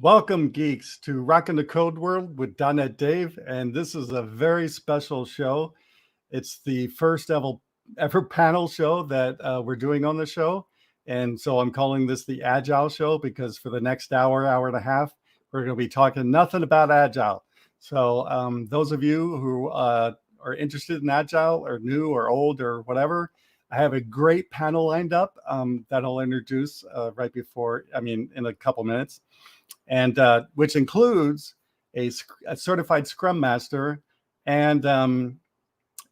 Welcome, geeks, to Rockin The Code World with dotNetDave, and this is a very special show. It's the first ever panel show that we're doing on the show, and so I'm calling this the Agile Show because for the next hour and a half, we're going to be talking nothing about Agile. So those of you who are interested in Agile or new or old or whatever, I have a great panel lined up that I'll introduce in a couple minutes, and which includes a certified Scrum Master, and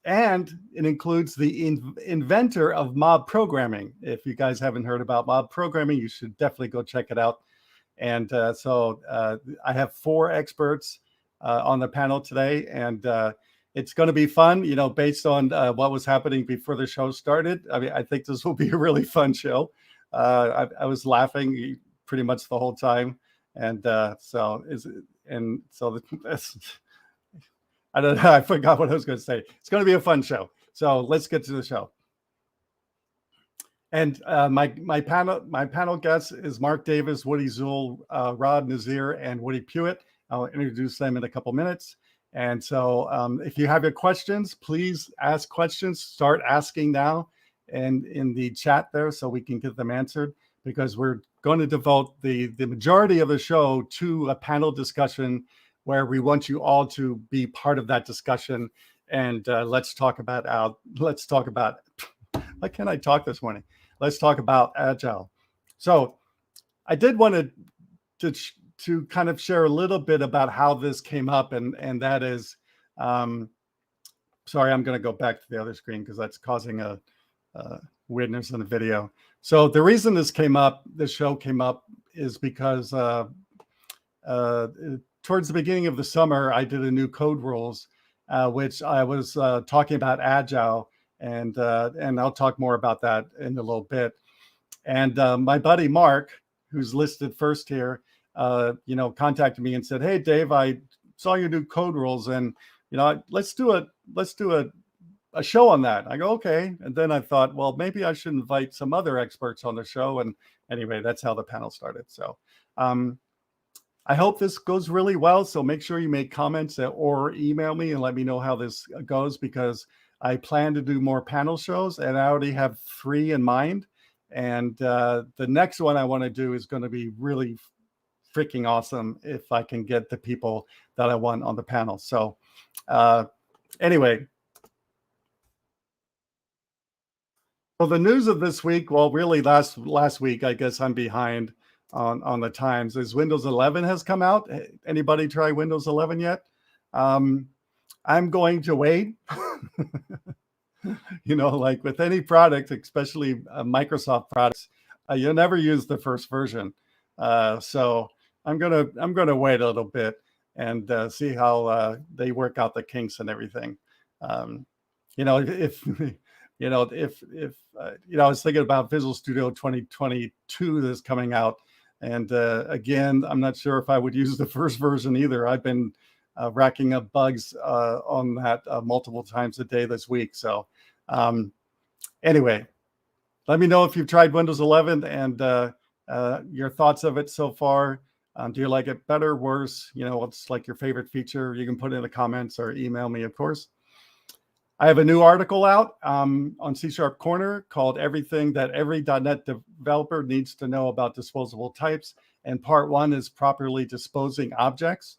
it includes the inventor of mob programming. If you guys haven't heard about mob programming, you should definitely go check it out. And so I have 4 experts on the panel today, and it's going to be fun, based on what was happening before the show started. I mean, I think this will be a really fun show. I was laughing pretty much the whole time. And so I don't know. I forgot what I was going to say. It's going to be a fun show. So let's get to the show. And my panel guest is Mark Davis, Woody Zuhl, Rod Nazir, and Woody Pewitt. I'll introduce them in a couple minutes. And so if you have your questions, please ask questions. Start asking now and in the chat there so we can get them answered, because we're going to devote the majority of the show to a panel discussion where we want you all to be part of that discussion. And let's talk about why can't I talk this morning? Let's talk about Agile. So I did want to kind of share a little bit about how this came up, and that is, sorry, I'm going to go back to the other screen because that's causing a weirdness in the video. So the reason this show came up, is because towards the beginning of the summer, I did a new code rules, which I was talking about Agile, and I'll talk more about that in a little bit. And my buddy Mark, who's listed first here, contacted me and said, "Hey, Dave, I saw your new code rules, and let's do a show on that." I go, "Okay." And then I thought, well, maybe I should invite some other experts on the show. And anyway, that's how the panel started. So I hope this goes really well. So make sure you make comments or email me and let me know how this goes, because I plan to do more panel shows, and I already have 3 in mind. And the next one I want to do is going to be really freaking awesome if I can get the people that I want on the panel. So anyway. So the news of this week, well, really last week, I guess I'm behind on the times, is Windows 11 has come out. Anybody try Windows 11 yet? I'm going to wait. Like with any product, especially Microsoft products, you'll never use the first version. So I'm gonna wait a little bit and see how they work out the kinks and everything. If I was thinking about Visual Studio 2022 that's coming out, and again, I'm not sure if I would use the first version either. I've been racking up bugs on that multiple times a day this week. So anyway, let me know if you've tried Windows 11 and your thoughts of it so far. Do you like it better, worse? What's like your favorite feature? You can put in the comments or email me, of course. I have a new article out on C# Corner called "Everything That Every .NET Developer Needs to Know About Disposable Types," and part 1 is "Properly Disposing Objects."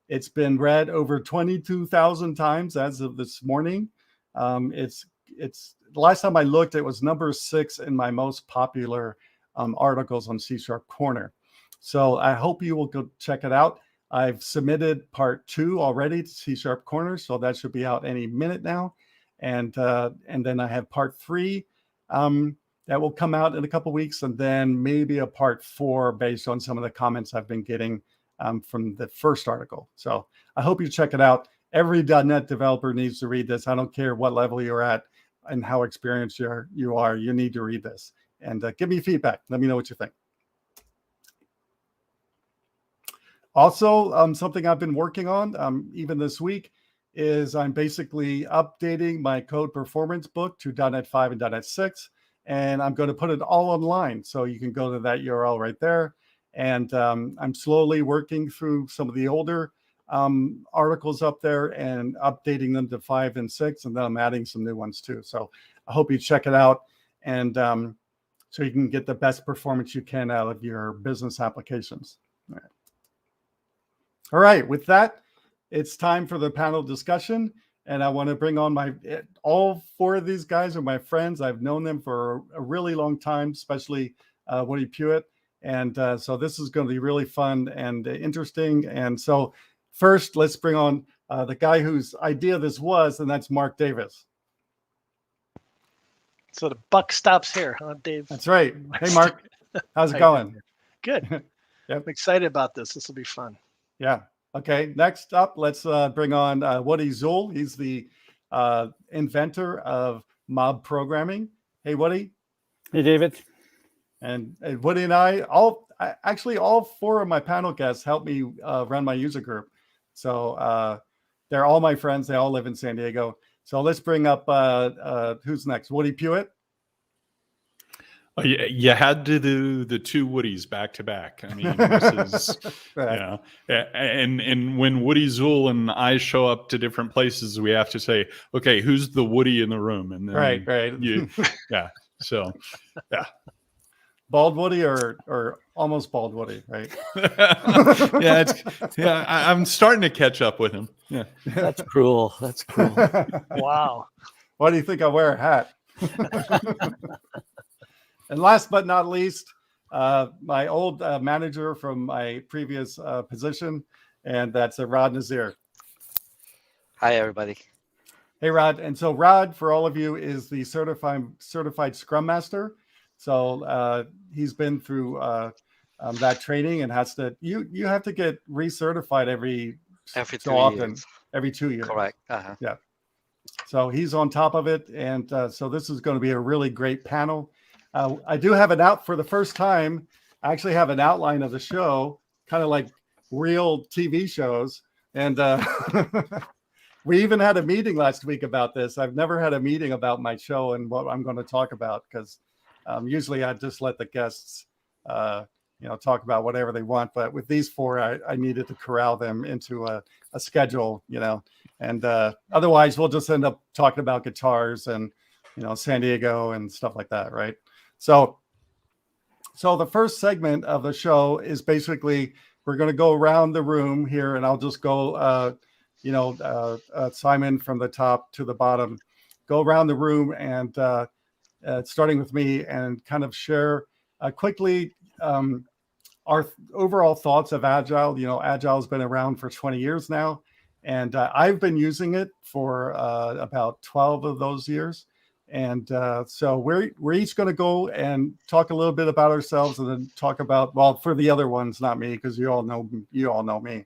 It's been read over 22,000 times as of this morning. It's the last time I looked, it was number 6 in my most popular articles on C# Corner. So I hope you will go check it out. I've submitted part 2 already to C# Corner, so that should be out any minute now. And then I have part 3 that will come out in a couple weeks, and then maybe a part 4 based on some of the comments I've been getting from the first article. So I hope you check it out. Every .NET developer needs to read this. I don't care what level you're at and how experienced you are. You need to read this, and give me feedback. Let me know what you think. Also, something I've been working on even this week is I'm basically updating my code performance book to .NET 5 and .NET 6, and I'm going to put it all online. So you can go to that URL right there, And I'm slowly working through some of the older articles up there and updating them to 5 and 6, and then I'm adding some new ones too. So I hope you check it out, and so you can get the best performance you can out of your business applications. All right, with that, it's time for the panel discussion, and I want to bring on all 4 of these guys are my friends. I've known them for a really long time, especially Woody Pewitt, and so this is going to be really fun and interesting. And so first, let's bring on the guy whose idea this was, and that's Mark Davis. So the buck stops here, huh, Dave? That's right. Hey, Mark. How's it going? Good. Yep. I'm excited about this. This will be fun. Yeah. Okay. Next up, let's bring on Woody Zuhl. He's the inventor of mob programming. Hey, Woody. Hey, David. And Woody and I, all 4 of my panel guests helped me run my user group. So they're all my friends. They all live in San Diego. So let's bring up who's next? Woody Pewitt. Oh, you had to do the 2 Woodies back to back. I mean, this is, Right. and when Woody Zuhl and I show up to different places, we have to say, okay, who's the Woody in the room? And then Right. So, yeah. Bald Woody or almost bald Woody, right? I'm starting to catch up with him. Yeah. That's cruel. That's cruel. Wow. Why do you think I wear a hat? And last but not least, my old manager from my previous position, and that's Rod Nazir. Hi, everybody. Hey, Rod. And so Rod, for all of you, is the certified Scrum Master. So he's been through that training and has to. You have to get recertified every so often, years. every 2 years. Correct. Yeah. So he's on top of it, and so this is going to be a really great panel. I do have for the first time, I actually have an outline of the show, kind of like real TV shows. And we even had a meeting last week about this. I've never had a meeting about my show and what I'm going to talk about, because usually I just let the guests, talk about whatever they want. But with these 4, I needed to corral them into a schedule, and otherwise we'll just end up talking about guitars and, San Diego and stuff like that. Right. So the first segment of the show is basically we're going to go around the room here, and I'll just go, Simon from the top to the bottom, go around the room and starting with me, and kind of share quickly our overall thoughts of Agile. Agile has been around for 20 years now, and I've been using it for about 12 of those years. And so we're each going to go and talk a little bit about ourselves, and then talk about, well, for the other ones, not me, because you all know me.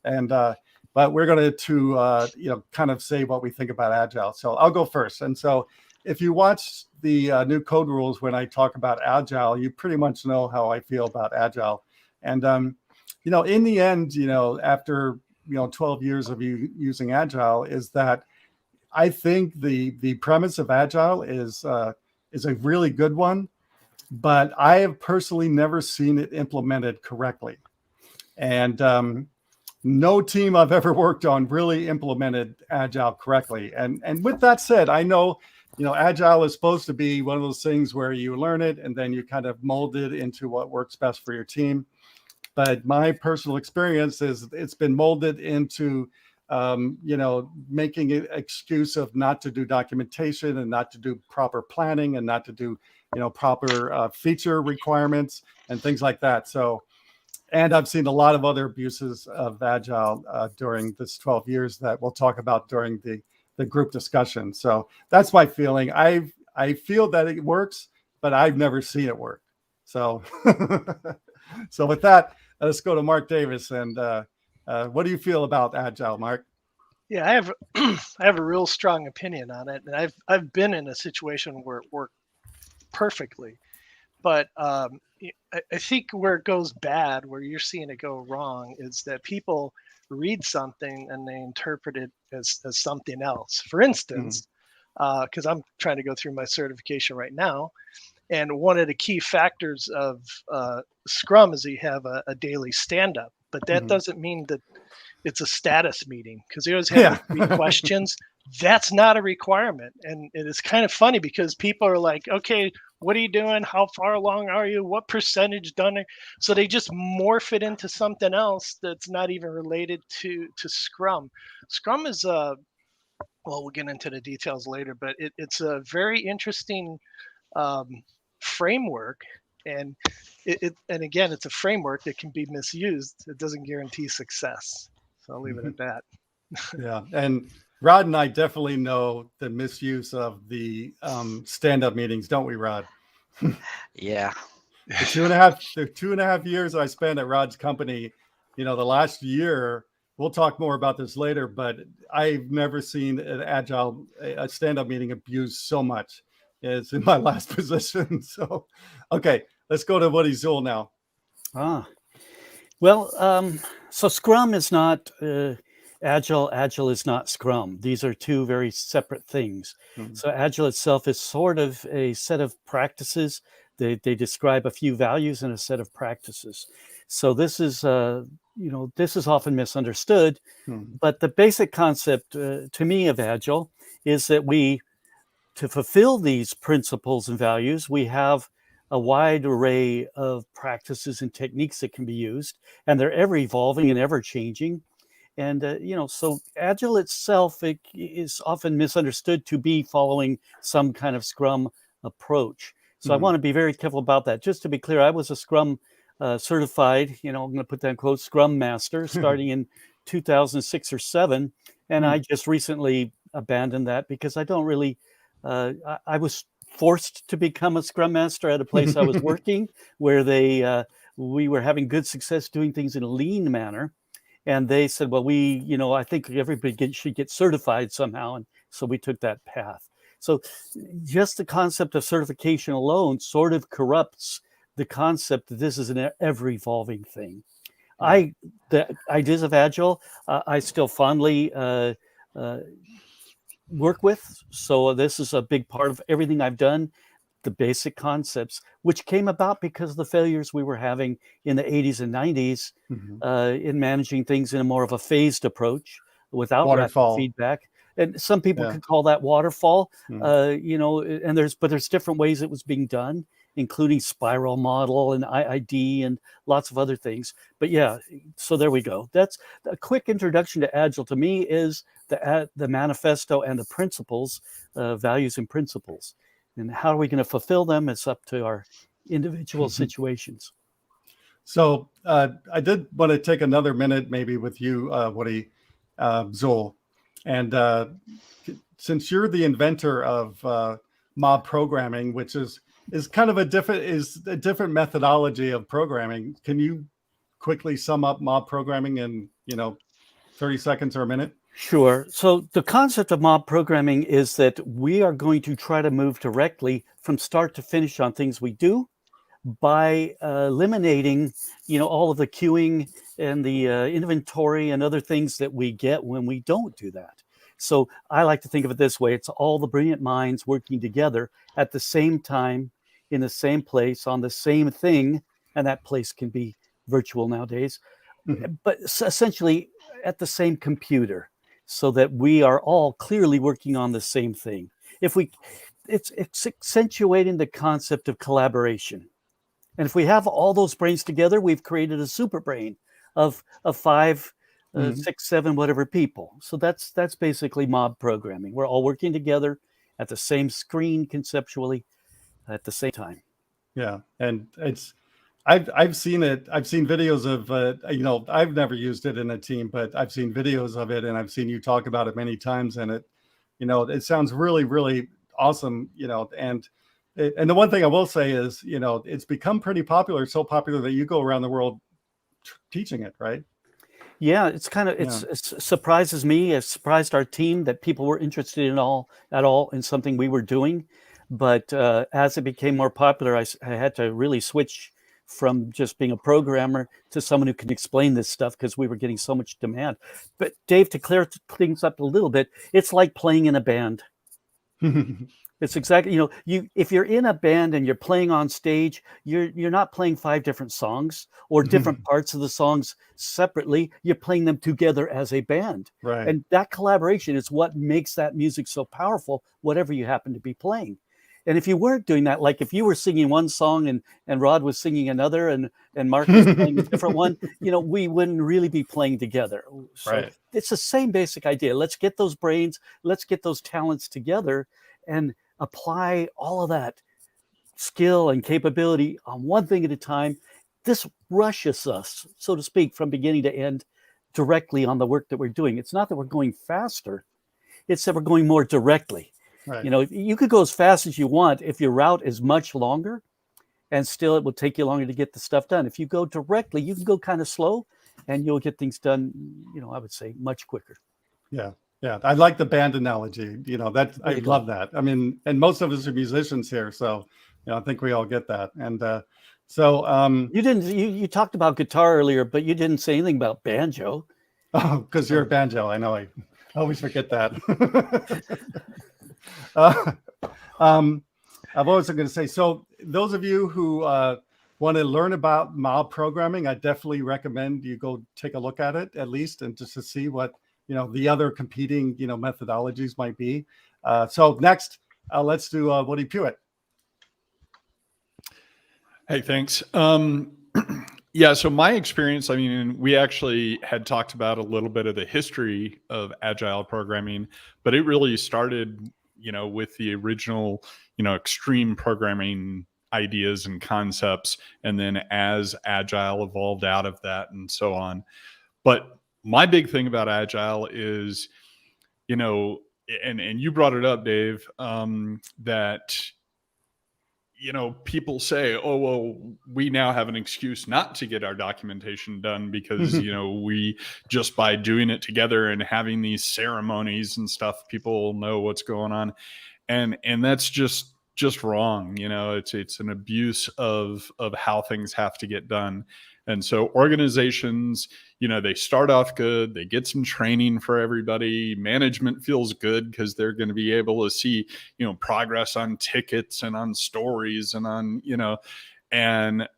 And but we're going to kind of say what we think about Agile. So I'll go first. And so if you watch the new code rules when I talk about Agile, you pretty much know how I feel about Agile. And in the end, after 12 years of using Agile, is that I think the premise of Agile is a really good one, but I have personally never seen it implemented correctly. And no team I've ever worked on really implemented Agile correctly. And with that said, I know, Agile is supposed to be one of those things where you learn it and then you kind of mold it into what works best for your team. But my personal experience is it's been molded into making an excuse of not to do documentation and not to do proper planning and not to do, proper feature requirements and things like that. So, and I've seen a lot of other abuses of Agile during this 12 years that we'll talk about during the group discussion. So that's my feeling. I feel that it works, but I've never seen it work. So, so with that, let's go to Mark Davis. And what do you feel about Agile, Mark? Yeah, I have a real strong opinion on it, and I've been in a situation where it worked perfectly, but I think where it goes bad, where you're seeing it go wrong, is that people read something and they interpret it as something else. For instance, because I'm trying to go through my certification right now, and one of the key factors of Scrum is you have a daily stand-up, but that Mhm. doesn't mean that it's a status meeting because they always have Yeah. 3 questions. That's not a requirement. And it's kind of funny because people are like, okay, what are you doing? How far along are you? What percentage done? So they just morph it into something else that's not even related to Scrum. Scrum is well, we'll get into the details later, but it's a very interesting um, framework, and and again, it's a framework that can be misused. It doesn't guarantee success. So I'll leave it at that. Yeah, and Rod and I definitely know the misuse of the stand-up meetings, don't we, Rod? Yeah. The 2.5 years I spent at Rod's company, the last year, we'll talk more about this later, but I've never seen an agile, a stand-up meeting abused so much as in my last position. So, okay, let's go to Woody Zuhl now. Well, so Scrum is not Agile. Agile is not Scrum. These are two very separate things. Mhm. So Agile itself is sort of a set of practices. They describe a few values and a set of practices. So this is, this is often misunderstood. Mhm. But the basic concept to me of Agile is that to fulfill these principles and values, we have a wide array of practices and techniques that can be used, and they're ever evolving and ever changing. And so Agile itself is often misunderstood to be following some kind of Scrum approach. So I Mhm. want to be very careful about that. Just to be clear, I was a Scrum certified, I'm going to put that in quotes, Scrum Master starting in 2006 or 7, and I just recently abandoned that because I don't really. I was forced to become a Scrum Master at a place I was working where we were having good success doing things in a lean manner. And they said, well, I think everybody should get certified somehow. And so we took that path. So just the concept of certification alone sort of corrupts the concept that this is an ever evolving thing. Yeah. The ideas of Agile, I still fondly work with. So this is a big part of everything I've done. The basic concepts, which came about because of the failures we were having in the 80s and 90s Mhm. in managing things in a more of a phased approach without rapid Waterfall. feedback. And some people Yeah. could call that waterfall, Mhm. and there's different ways it was being done, including spiral model and IID and lots of other things. But yeah, so there we go. That's a quick introduction to Agile. To me, is the manifesto and the principles, values and principles. And how are we going to fulfill them? It's up to our individual situations. So I did want to take another minute, maybe with you, Woody Zuhl, and since you're the inventor of mob programming, which is kind of a different methodology of programming, can you quickly sum up mob programming in 30 seconds or a minute? Sure. So the concept of mob programming is that we are going to try to move directly from start to finish on things we do by eliminating, all of the queuing and the inventory and other things that we get when we don't do that. So I like to think of it this way. It's all the brilliant minds working together at the same time, in the same place, on the same thing. And that place can be virtual nowadays, Mhm. but essentially at the same computer, so that we are all clearly working on the same thing. It's accentuating the concept of collaboration. And if we have all those brains together, we've created a super brain of 5, Mhm. 6, 7, whatever people. So that's basically mob programming. We're all working together at the same screen conceptually at the same time. Yeah, and I've seen it. I've seen videos of I've never used it in a team, but I've seen videos of it, and I've seen you talk about it many times, and it sounds really, really awesome. And the one thing I will say is, it's become pretty popular, so popular that you go around the world teaching it, right? Yeah, it surprises me. It surprised our team that people were interested at all in something we were doing. But as it became more popular, I had to really switch from just being a programmer to someone who can explain this stuff because we were getting so much demand. But Dave, to clear things up a little bit, it's like playing in a band. It's exactly, if you're in a band and you're playing on stage, you're not playing 5 different songs or different parts of the songs separately. You're playing them together as a band. Right. And that collaboration is what makes that music so powerful, whatever you happen to be playing. And if you weren't doing that, like if you were singing one song and Rod was singing another and Mark was playing a different one, we wouldn't really be playing together. So Right. it's the same basic idea. Let's get those brains, let's get those talents together and apply all of that skill and capability on one thing at a time. This rushes us, so to speak, from beginning to end directly on the work that we're doing. It's not that we're going faster, it's that we're going more directly. Right. You could go as fast as you want if your route is much longer, and still it will take you longer to get the stuff done. If you go directly, you can go kind of slow and you'll get things done, I would say much quicker. Yeah. Yeah, I like the band analogy. I love that. I mean, and most of us are musicians here, so I think we all get that. And you didn't. You talked about guitar earlier, but you didn't say anything about banjo. Oh, because you're a banjo. I know. I always forget that. I'm also going to say. So, those of you who want to learn about mob programming, I definitely recommend you go take a look at it at least, and just to see what the other competing, methodologies might be. So next, let's do Woody Pewitt. Hey, thanks. Yeah, so my experience, I mean, we actually had talked about a little bit of the history of Agile programming, but it really started, with the original, extreme programming ideas and concepts, and then as Agile evolved out of that and so on. But my big thing about Agile is, and you brought it up, Dave, that, people say, oh, well, we now have an excuse not to get our documentation done because, we just by doing it together and having these ceremonies and stuff, people know what's going on. And that's just wrong. It's an abuse of how things have to get done. And so organizations, they start off good, they get some training for everybody. Management feels good because they're going to be able to see, progress on tickets and on stories and on,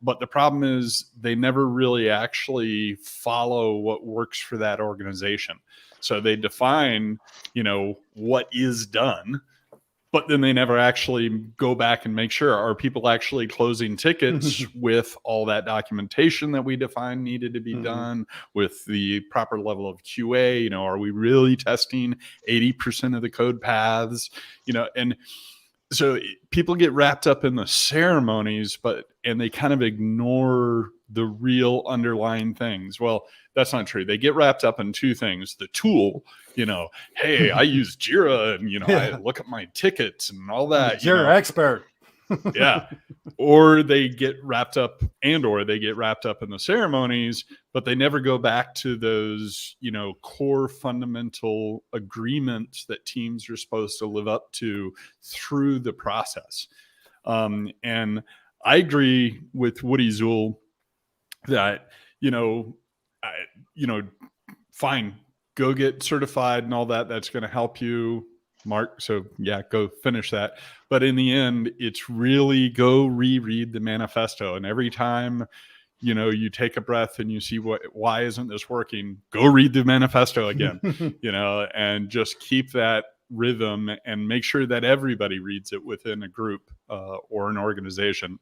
but the problem is they never really actually follow what works for that organization. So they define, what is done, but then they never actually go back and make sure, are people actually closing tickets with all that documentation that we defined needed to be done, with the proper level of QA? Are we really testing 80% of the code paths? And so people get wrapped up in the ceremonies, and they kind of ignore the real underlying things. Well, that's not true. They get wrapped up in two things: the tool, hey, I use Jira and, I look at my tickets and all that. Jira expert. Yeah. Or they get wrapped up in the ceremonies, but they never go back to those, core fundamental agreements that teams are supposed to live up to through the process. And I agree with Woody Zuhl that, fine, go get certified and all that. That's going to help you, Mark. So yeah, go finish that. But in the end, it's really go reread the manifesto. And every time, you take a breath and you see why isn't this working, go read the manifesto again, and just keep that rhythm and make sure that everybody reads it within a group or an organization.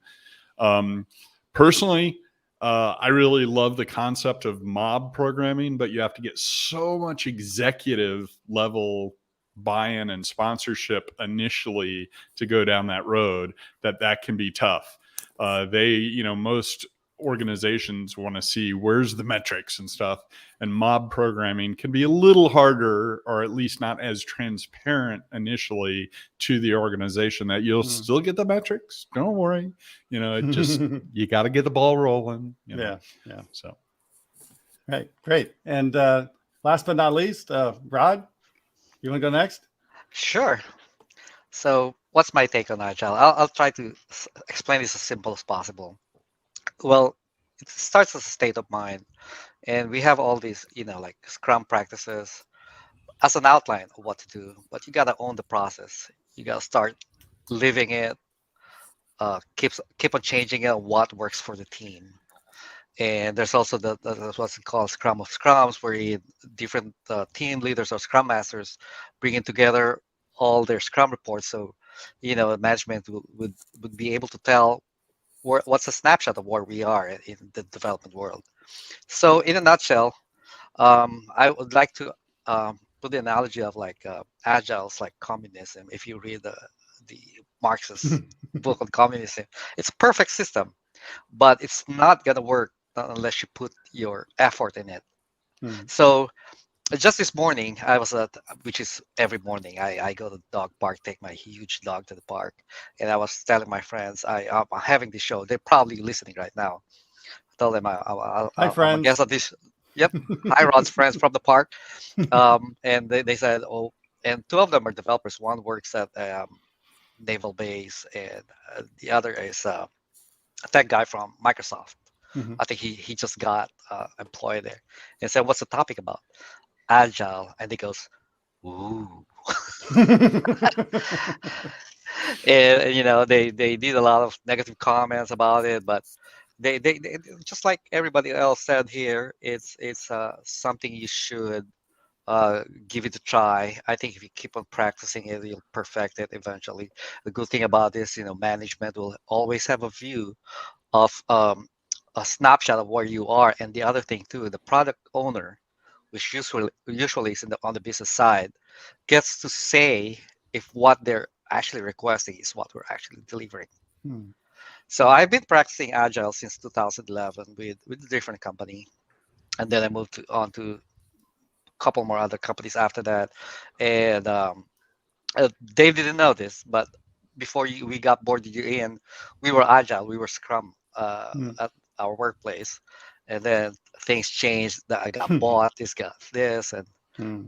Personally, I really love the concept of mob programming, but you have to get so much executive level buy-in and sponsorship initially to go down that road that can be tough. Most organizations want to see where's the metrics and stuff, and mob programming can be a little harder, or at least not as transparent initially to the organization, that you'll still get the metrics, don't worry, it just you got to get the ball rolling. Yeah So right, great. And last but not least, Rod, you want to go next? Sure. So what's my take on Agile? I'll try to explain this as simple as possible. Well, it starts as a state of mind, and we have all these, like Scrum practices as an outline of what to do, but you got to own the process. You got to start living it, keep on changing it, what works for the team. And there's also the what's called Scrum of Scrums, where different team leaders or Scrum Masters bringing together all their Scrum reports. So, management would be able to tell what's a snapshot of where we are in the development world. So, in a nutshell, I would like to put the analogy of like Agile's like communism. If you read the Marxist book on communism, it's a perfect system, but it's not gonna work unless you put your effort in it. So just this morning, I was which is every morning, I go to the dog park, take my huge dog to the park, and I was telling my friends, I'm having this show. They're probably listening right now. I told them Hi, I'm a friends. guest on this. Yep. Hi, Rod's friends from the park. And they said, oh, and two of them are developers. One works at Naval Base, and the other is a tech guy from Microsoft. I think he just got employed there. And said, what's the topic about? Agile. And he goes, ooh. And they did a lot of negative comments about it, but they just like everybody else said here, it's something you should give it a try. I think if you keep on practicing it, you'll perfect it eventually. The good thing about this, management will always have a view of a snapshot of where you are. And the other thing too, the product owner, which usually is on the business side, gets to say if what they're actually requesting is what we're actually delivering. So I've been practicing Agile since 2011 with a different company, and then I moved on to a couple more other companies after that. And Dave didn't know this, but before we got boarded you in, we were Agile, we were Scrum at our workplace, and then things changed. That I got bought, this got this, and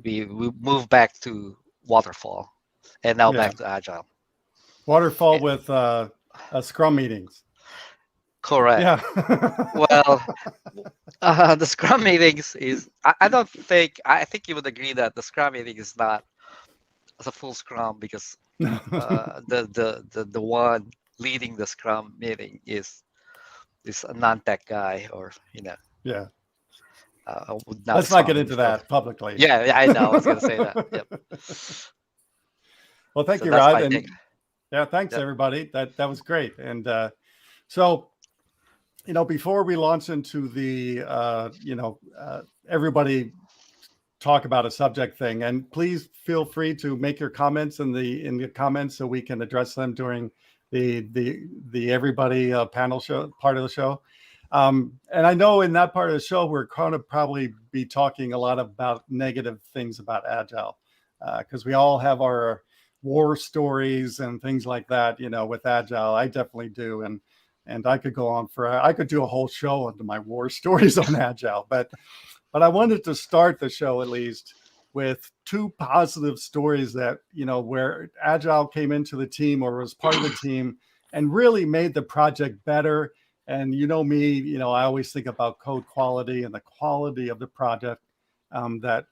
we moved back to Waterfall, and now back to Agile. Waterfall with Scrum meetings. Correct. Yeah. Well, the Scrum meetings is. I don't think. I think you would agree that the Scrum meeting is not as a full Scrum, because the one leading the Scrum meeting is a non-tech guy, or Yeah. would not Let's not get strongly into that publicly. Yeah, I know. I was going to say that. Yep. Well, thank So you, that's Rod. my And take. yeah, thanks Yep. everybody. That was great. And so, before we launch into the everybody talk about a subject thing, and please feel free to make your comments in the comments so we can address them during the everybody panel show part of the show. And I know in that part of the show, we're going to probably be talking a lot about negative things about Agile, because we all have our war stories and things like that, with Agile. I definitely do. And I could go on I could do a whole show into my war stories on Agile, but I wanted to start the show at least with two positive stories that, where Agile came into the team or was part of the team and really made the project better. And me, I always think about code quality and the quality of the project that,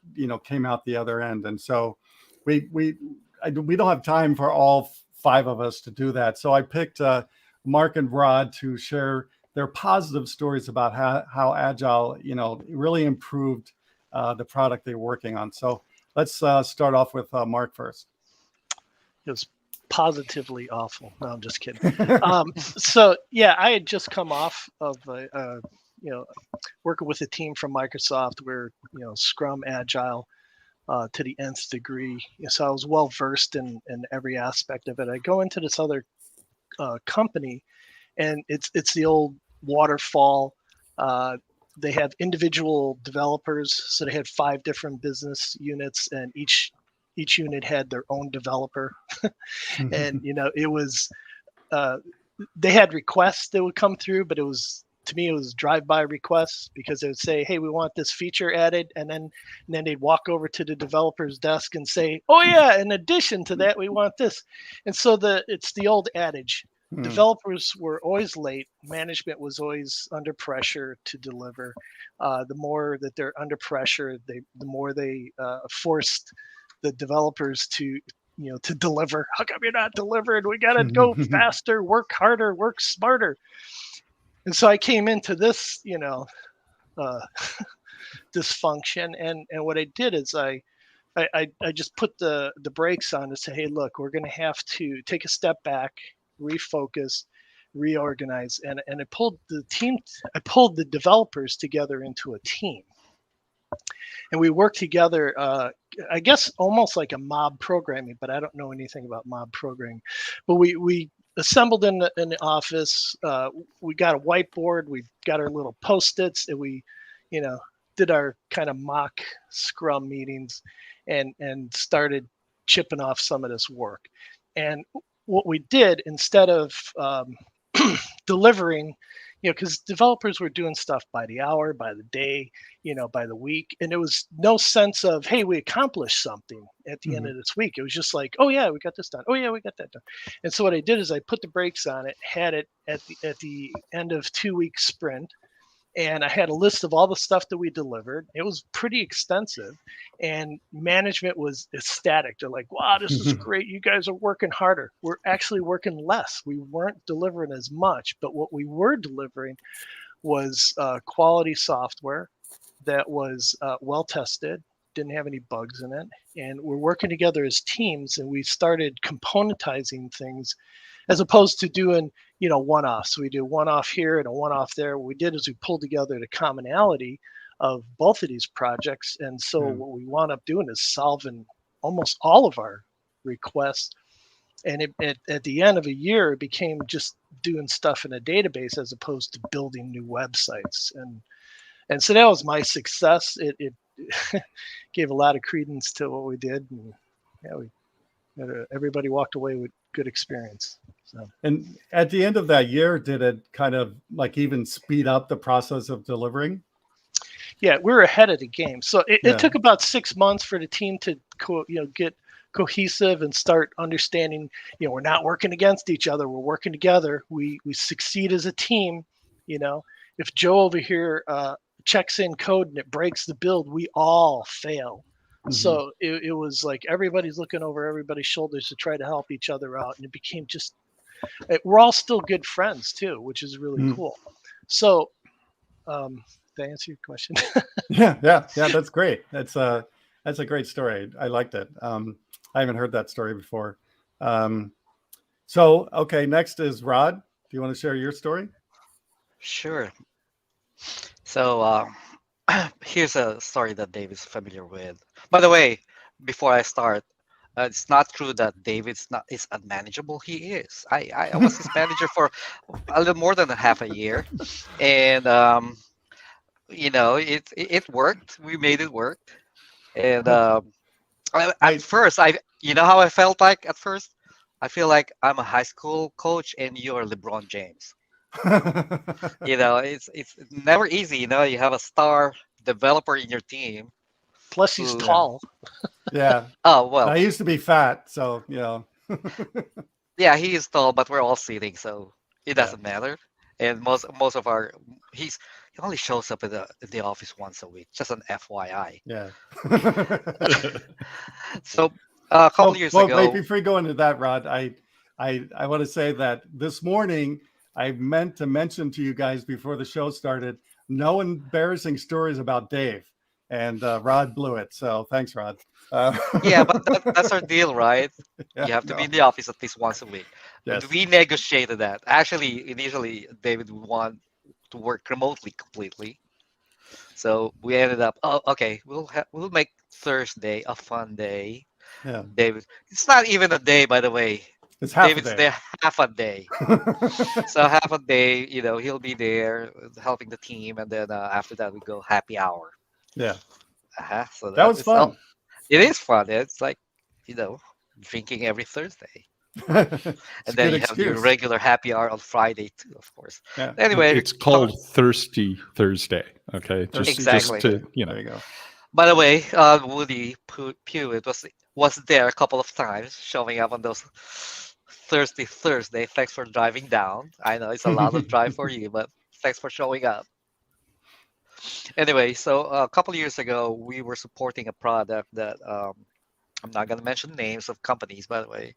came out the other end. And so we don't have time for all five of us to do that. So I picked Mark and Rod to share their positive stories about how Agile, really improved the product they're working on. So let's start off with Mark first. It was positively awful. No, I'm just kidding. So yeah, I had just come off of working with a team from Microsoft where Scrum Agile to the nth degree. So I was well versed in every aspect of it. I go into this other company, and it's the old waterfall. They have individual developers, so they had 5 different business units, and each unit had their own developer. And it was they had requests that would come through, but it was drive-by requests, because they would say, hey, we want this feature added, and then they'd walk over to the developer's desk and say, oh yeah, in addition to that, we want this. And so it's the old adage. Developers were always late. Management was always under pressure to deliver. The more that they're under pressure, the more they forced the developers to to deliver. How come you're not delivering? We got to go faster, work harder, work smarter. And so I came into this, dysfunction. And what I did is I just put the brakes on to say, hey, look, we're going to have to take a step back, refocus, reorganize. And I pulled the developers together into a team. And we worked together, I guess, almost like a mob programming, but I don't know anything about mob programming. But we assembled in the office. We got a whiteboard. We got our little Post-its, and we, did our kind of mock Scrum meetings, and started chipping off some of this work. And what we did, instead of delivering, because developers were doing stuff by the hour, by the day, by the week, and there was no sense of, hey, we accomplished something at the end of this week. It was just like, oh yeah, we got this done. Oh yeah, we got that done. And so what I did is I put the brakes on it, had it at the end of 2-week sprint, and I had a list of all the stuff that we delivered. It was pretty extensive, and management was ecstatic. They're like, wow, this is great. You guys are working harder. We're actually working less. We weren't delivering as much, but what we were delivering was quality software that was well tested, didn't have any bugs in it. And we're working together as teams, and we started componentizing things as opposed to doing, one-offs. So we do one-off here and a one-off there. What we did is we pulled together the commonality of both of these projects. And so what we wound up doing is solving almost all of our requests. And at the end of a year, it became just doing stuff in a database as opposed to building new websites. And so that was my success. It gave a lot of credence to what we did. And everybody walked away with good experience. So. And at the end of that year, did it kind of like even speed up the process of delivering? Yeah, we were ahead of the game. So it took about 6 months for the team to get cohesive and start understanding, we're not working against each other. We're working together. We succeed as a team. If Joe over here checks in code and it breaks the build, we all fail. So it was like everybody's looking over everybody's shoulders to try to help each other out. And it became just, we're all still good friends too, which is really cool. So did I answer your question? Yeah, that's great. That's a great story. I liked it. I haven't heard that story before. So, okay, next is Rod. Do you want to share your story? Sure. So here's a story that Dave is familiar with. By the way, before I start, it's not true that David's not is unmanageable. He is. I was his manager for a little more than a half a year, and it worked. We made it work, and at first, how I felt like at first. I feel like I'm a high school coach and you're LeBron James. It's never easy. You have a star developer in your team. Plus, he's tall. Yeah. Oh well. I used to be fat, so Yeah, he is tall, but we're all sitting, so it doesn't matter. And most of our he only shows up at the office once a week. Just an FYI. Yeah. So a couple years ago. Wait, before you go into that, Rod, I want to say that this morning I meant to mention to you guys before the show started, no embarrassing stories about Dave. And Rod blew it. So thanks, Rod. Yeah, but that's our deal, right? You have to be in the office at least once a week. Yes. We negotiated that. Actually, initially, David would want to work remotely completely. So we ended up, okay, we'll make Thursday a fun day. Yeah. David, it's not even a day, by the way. It's half David's a day. there half a day. So half a day, he'll be there helping the team, and then after that we go happy hour. Yeah. So that was fun. It is fun. It's like, drinking every Thursday. And then you have your regular happy hour on Friday too, of course. Yeah. Anyway, it's called Thirsty Thursday. Okay, exactly. There you go. By the way, Woody Pugh was there a couple of times, showing up on those Thirsty Thursday. Thanks for driving down. I know it's a lot of drive for you, but thanks for showing up. Anyway, so a couple of years ago, we were supporting a product that I'm not going to mention names of companies, by the way.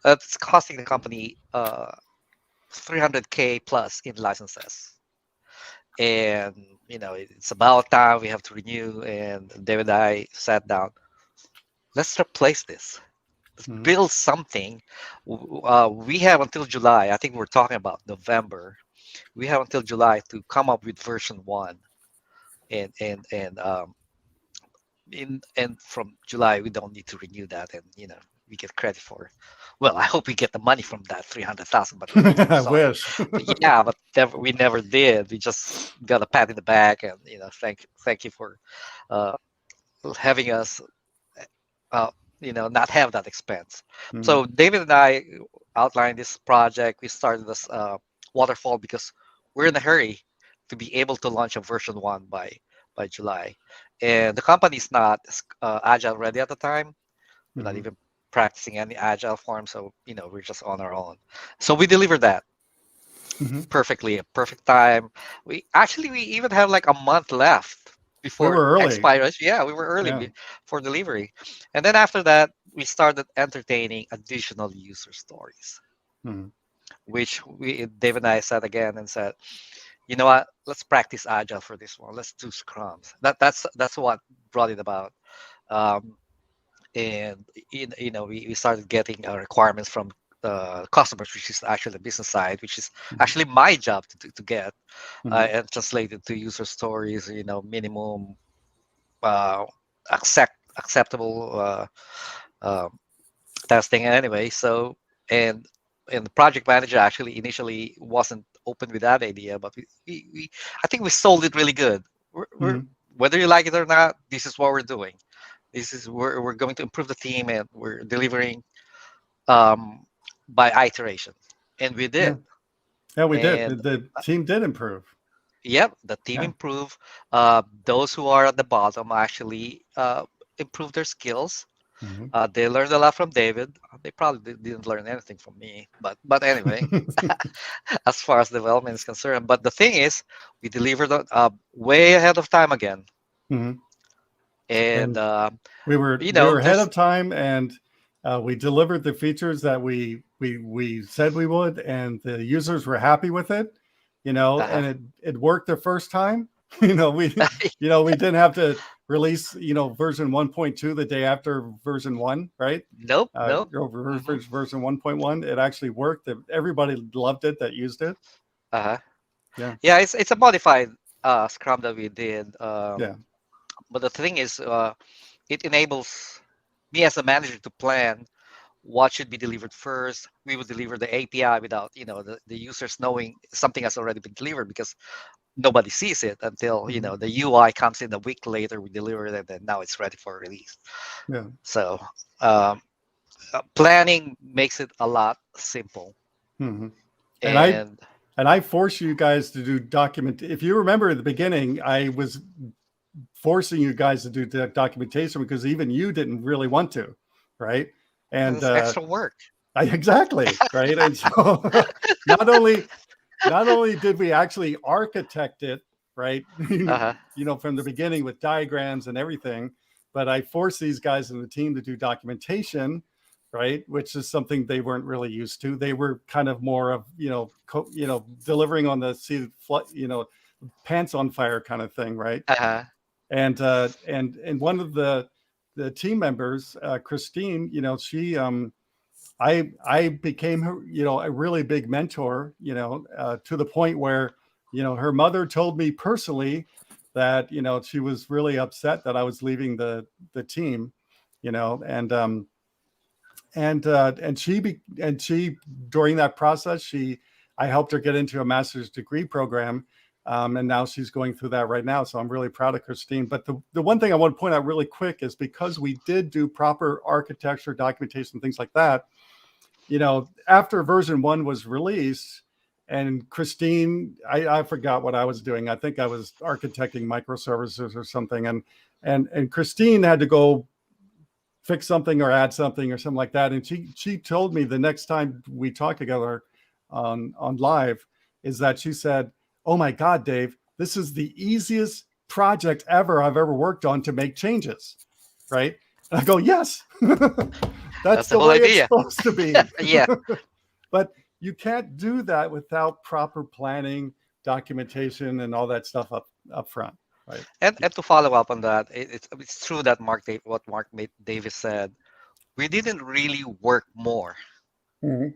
It's costing the company 300K plus in licenses. And, it's about time we have to renew. And David and I sat down. Let's replace this. Let's build something. We have until July. I think we're talking about November. We have until July to come up with version 1. And from July we don't need to renew that, and we get credit for. Well, I hope we get the money from that 300,000, but I wish. but yeah, but we never did. We just got a pat in the back, and thank you for having us, not have that expense. So David and I outlined this project. We started this waterfall because we're in a hurry to be able to launch a version 1 by July. And the company's not agile ready at the time. We're not even practicing any agile form, so we're just on our own. So we delivered that perfectly, a perfect time. We even have like a month left before We were early. expires. Yeah, we were early for delivery. And then after that, we started entertaining additional user stories, which Dave and I sat again and said, you know what? Let's practice agile for this one. Let's do scrums. That's what brought it about. And we started getting requirements from customers, which is actually the business side, which is actually my job to get and translate it to user stories. Minimum acceptable testing anyway. So and the project manager actually initially wasn't open with that idea, but we I think we sold it really good. We're whether you like it or not, this is what we're doing. This is we're going to improve the team, and we're delivering by iteration, and we did. Yeah, we did. The team did improve. Yep, the team improved. Those who are at the bottom actually improved their skills. They learned a lot from David. They probably didn't learn anything from me, but anyway, as far as development is concerned. But the thing is, we delivered way ahead of time again, and we were ahead of time, and we delivered the features that we said we would, and the users were happy with it. And it worked the first time. We didn't have to release version 1.2 the day after version 1, right? Nope. Version 1.1, it actually worked. Everybody loved it that used it. It's a modified Scrum that we did. But the thing is, it enables me as a manager to plan what should be delivered first. We would deliver the API without the users knowing something has already been delivered, because nobody sees it until the UI comes in a week later. We deliver it, and now it's ready for release. So planning makes it a lot simple. And I force you guys to do document. If you remember at the beginning, I was forcing you guys to do documentation because even you didn't really want to, right? And it's extra work. Exactly, right? And so not only did we actually architect it, right? From the beginning with diagrams and everything, but I forced these guys in the team to do documentation, right? Which is something they weren't really used to. They were kind of more of delivering on the seat, pants on fire kind of thing, right? And one of the team members, Christine, she I became her, a really big mentor, to the point where, her mother told me personally that, she was really upset that I was leaving the team, and she during that process, I helped her get into a master's degree program. And now she's going through that right now. So I'm really proud of Christine. But the one thing I want to point out really quick is because we did do proper architecture, documentation, things like that, after version 1 was released, and Christine, I forgot what I was doing. I think I was architecting microservices or something. And Christine had to go fix something or add something or something like that. And she told me the next time we talked together on live is that she said, "Oh my God, Dave, this is the easiest project ever I've ever worked on to make changes," right? And I go, yes, that's the the whole way it's idea. supposed to be. Yeah. But you can't do that without proper planning, documentation, and all that stuff up front, right? And to follow up on that, it's true that what Mark Davis said. We didn't really work more. Mhm.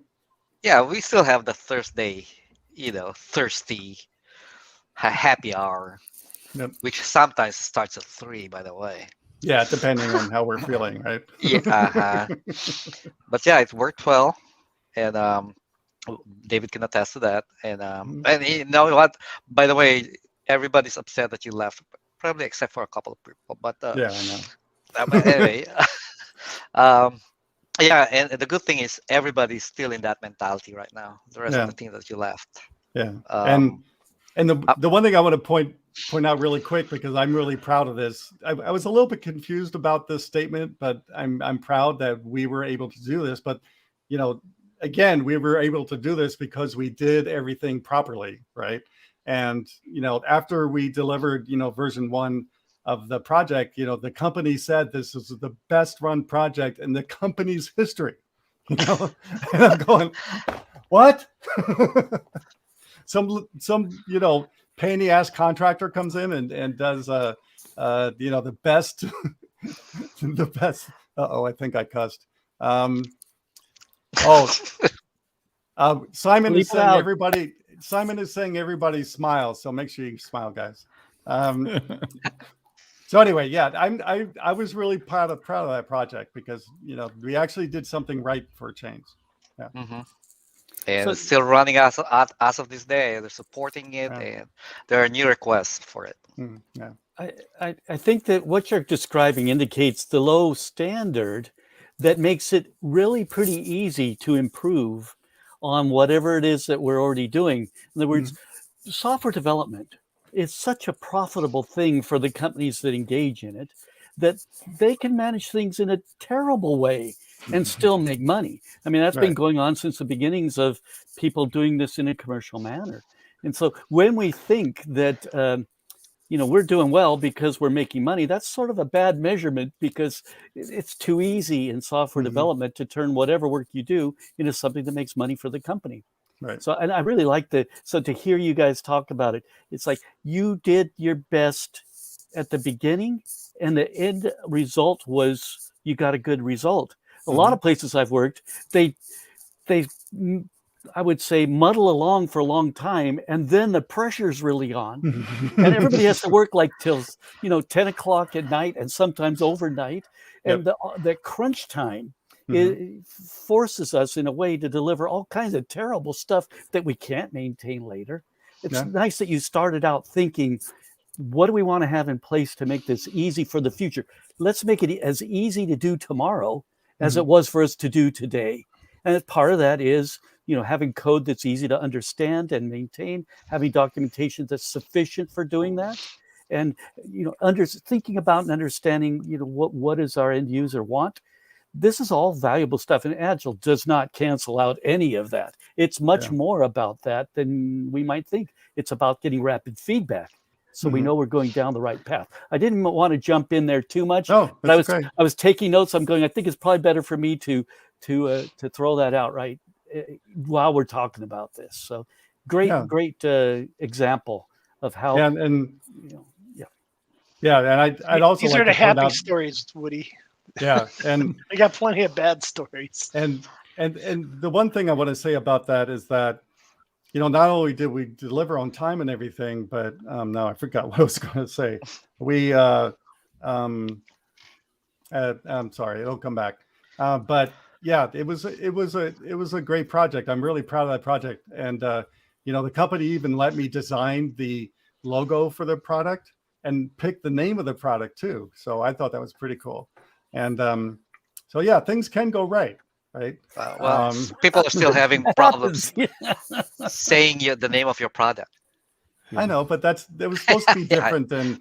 Yeah, we still have the Thursday, thirsty happy hour, Yep. which sometimes starts at 3, by the way. Yeah, depending on how we're feeling, right? Yeah, but yeah, it worked well, and David can attest to that. And you know what? By the way, everybody's upset that you left, probably except for a couple of people. But Yeah, I know. but anyway, um, yeah, and the good thing is everybody's still in that mentality right now. The rest of the team that you left. Yeah, Um, and the one thing I want to point out really quick, because I'm really proud of this. I was a little bit confused about this statement, but I'm proud that we were able to do this. But again, we were able to do this because we did everything properly, right? And after we delivered version 1 of the project, the company said this is the best run project in the company's history. And I'm going, what? some pain in the ass contractor comes in and does the best the best. I think I cussed. Simon is saying everybody. Simon is saying everybody smile. So make sure you smile, guys. So anyway, yeah, I was really proud of that project because we actually did something right for a change. Yeah. Mm-hmm. And it's still running as of this day. They're supporting it, and there are new requests for it. Yeah. I think that what you're describing indicates the low standard that makes it really pretty easy to improve on whatever it is that we're already doing. In other words, software development is such a profitable thing for the companies that engage in it that they can manage things in a terrible way and still make money. I mean, that's been going on since the beginnings of people doing this in a commercial manner. And so when we think that, we're doing well because we're making money, that's sort of a bad measurement because it's too easy in software development to turn whatever work you do into something that makes money for the company. Right. So, and I really like to hear you guys talk about it. It's like you did your best at the beginning and the end result was you got a good result. A lot of places I've worked, they I would say muddle along for a long time, and then the pressure's really on, and everybody has to work like till 10 o'clock at night, and sometimes overnight, and the crunch time it forces us in a way to deliver all kinds of terrible stuff that we can't maintain later. It's nice that you started out thinking, what do we want to have in place to make this easy for the future? Let's make it as easy to do tomorrow as it was for us to do today. And part of that is, having code that's easy to understand and maintain, having documentation that's sufficient for doing that. And, thinking about and understanding, what does our end user want? This is all valuable stuff. And Agile does not cancel out any of that. It's much more about that than we might think. It's about getting rapid feedback, so we know we're going down the right path. I didn't want to jump in there too much, but I was taking notes. I'm going, I think it's probably better for me to throw that out right while we're talking about this. So great example of how. And I'd also these like are the to point happy out, stories, Woody. Yeah, and I got plenty of bad stories. And the one thing I want to say about that is that, not only did we deliver on time and everything, but no, I forgot what I was going to say. We, I'm sorry, it'll come back. But yeah, it was a great project. I'm really proud of that project. And the company even let me design the logo for the product and pick the name of the product too. So I thought that was pretty cool. And so yeah, things can go right. People are still having problems saying the name of your product. I know, but it was supposed to be different than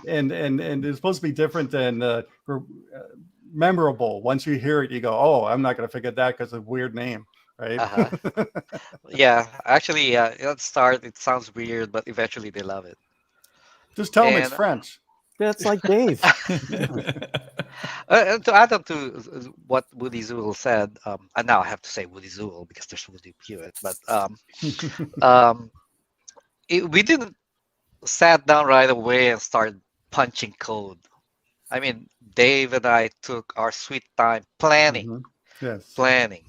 and it was supposed to be different than memorable. Once you hear it, you go, "Oh, I'm not going to forget that because it's a weird name." Right? Yeah, actually, at the start it sounds weird, but eventually they love it. Just tell them it's French. That's like Dave. To add on to what Woody Zool said, and now I have to say Woody Zool because there's Woody Hewitt, but um, we didn't sat down right away and start punching code. I mean, Dave and I took our sweet time planning, Mhm. Yes. planning,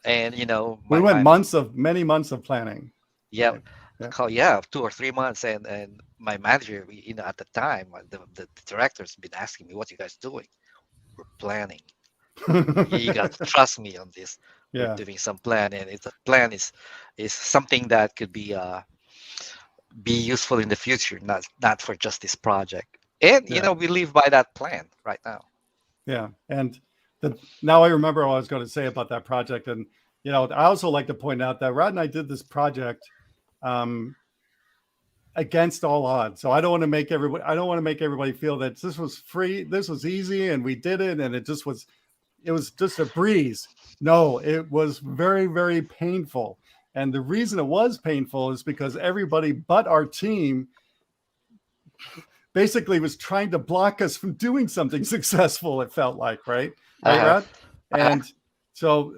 and We my went manager, many months of planning. yep, Right. Yeah. yeah, 2 or 3 months, and my manager, at the time, the director's been asking me, "What you guys doing?" We're planning. You got to trust me on this. We're Yeah. doing some plan, and it's a plan is something that could be useful in the future, not for just this project. And Yeah. we live by that plan right now. Yeah. And now I remember what I was going to say about that project. And, I also like to point out that Rod and I did this project against all odds. So I don't want to make everybody feel that this was free, this was easy, and we did it, and it was just a breeze. No, it was very, very painful. And the reason it was painful is because everybody but our team basically was trying to block us from doing something successful, it felt like, right? Right, Uh-huh. Rod? And so,